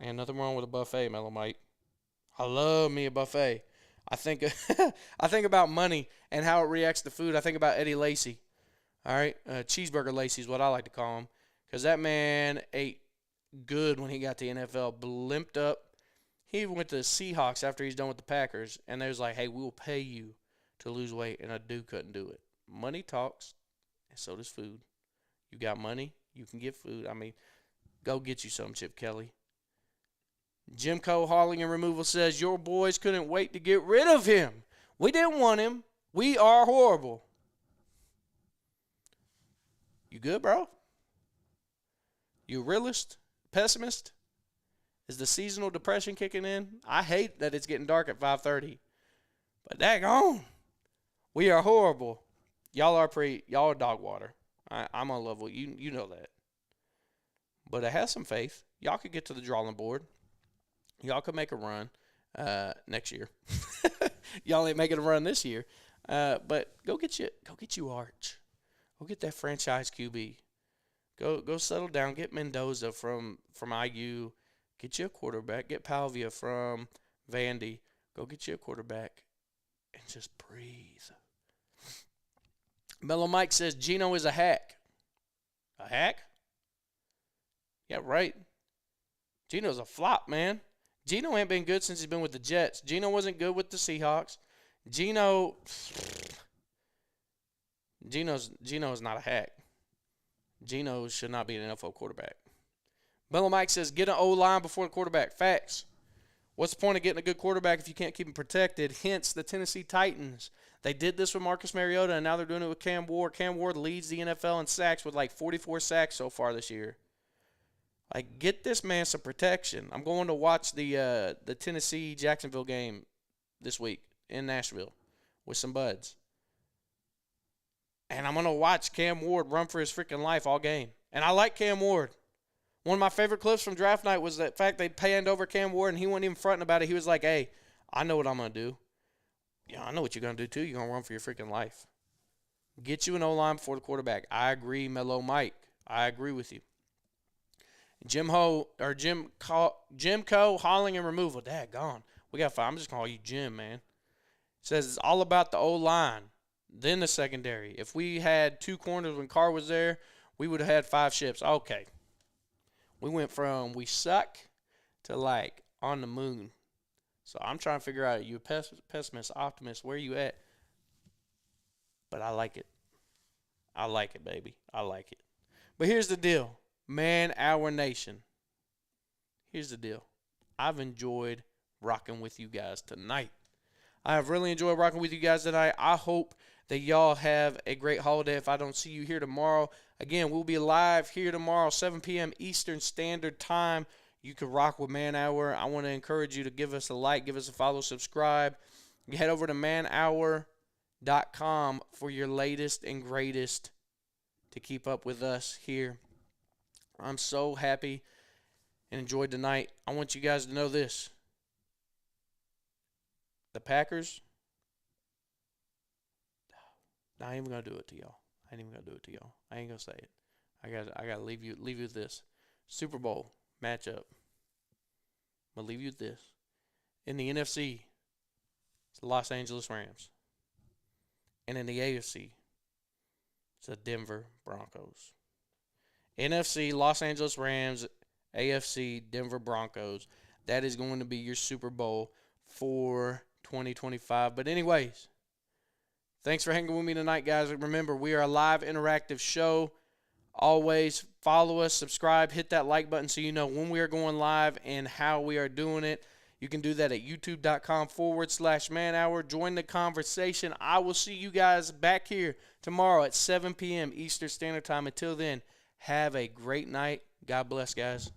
Ain't nothing wrong with a buffet, Mellow Mike. I love me a buffet. I think about money and how it reacts to food. I think about Eddie Lacy. All right? Cheeseburger Lacy is what I like to call him. Because that man ate good when he got to the NFL. Blimped up. He went to the Seahawks after he's done with the Packers. And they was like, hey, we will pay you to lose weight. And a dude couldn't do it. Money talks. And so does food. You got money. You can get food. I mean, go get you some, Chip Kelly. Jimco Hauling and Removal says, your boys couldn't wait to get rid of him. We didn't want him. We are horrible. You good, bro? You realist? Pessimist? Is the seasonal depression kicking in? I hate that it's getting dark at 5:30. But daggone, we are horrible. Y'all are dog water. I'm on level. You know that. But I have some faith. Y'all could get to the drawing board. Y'all could make a run next year. Y'all ain't making a run this year. But go get you Arch. Go get that franchise QB. Go settle down. Get Mendoza from IU. Get you a quarterback. Get Palvia from Vandy. Go get you a quarterback and just breathe. Mellow Mike says Geno is a hack. A hack? Yeah, right. Geno's a flop, man. Geno ain't been good since he's been with the Jets. Geno wasn't good with the Seahawks. Geno's not a hack. Geno should not be an NFL quarterback. Mellow Mike says, get an O-line before the quarterback. Facts. What's the point of getting a good quarterback if you can't keep him protected? Hence, the Tennessee Titans. They did this with Marcus Mariota, and now they're doing it with Cam Ward. Cam Ward leads the NFL in sacks with like 44 sacks so far this year. Like, get this man some protection. I'm going to watch the Tennessee-Jacksonville game this week in Nashville with some buds. And I'm going to watch Cam Ward run for his freaking life all game. And I like Cam Ward. One of my favorite clips from draft night was the fact they panned over Cam Ward, and he wasn't even fronting about it. He was like, hey, I know what I'm going to do. Yeah, I know what you're going to do, too. You're going to run for your freaking life. Get you an O-line before the quarterback. I agree, Mellow Mike. I agree with you. Jim Co. hauling and removal. Dad gone. We got 5. I'm just calling you Jim, man. Says it's all about the O-line, then the secondary. If we had 2 corners when Carr was there, we would have had 5 ships. Okay. We went from we suck to like on the moon. So I'm trying to figure out, are you a pessimist, optimist, where you at? But I like it. I like it, baby. I like it. But here's the deal. Man, our nation. Here's the deal. I've enjoyed rocking with you guys tonight. I have really enjoyed rocking with you guys tonight. I hope that y'all have a great holiday if I don't see you here tomorrow. Again, we'll be live here tomorrow, 7 p.m. Eastern Standard Time. You can rock with Man Hour. I want to encourage you to give us a like, give us a follow, subscribe. You head over to manhour.com for your latest and greatest to keep up with us here. I'm so happy and enjoyed the night. I want you guys to know this. The Packers, I ain't even going to do it to y'all. I ain't even going to do it to y'all. I ain't going to say it. I got to leave you with this. Super Bowl matchup. I'm going to leave you with this. In the NFC, it's the Los Angeles Rams. And in the AFC, it's the Denver Broncos. NFC, Los Angeles Rams, AFC, Denver Broncos. That is going to be your Super Bowl for 2025. But anyways, thanks for hanging with me tonight, guys. Remember, we are a live interactive show. Always follow us, subscribe, hit that like button so you know when we are going live and how we are doing it. You can do that at youtube.com/Man Hour. Join the conversation. I will see you guys back here tomorrow at 7 p.m. Eastern Standard Time. Until then, have a great night. God bless, guys.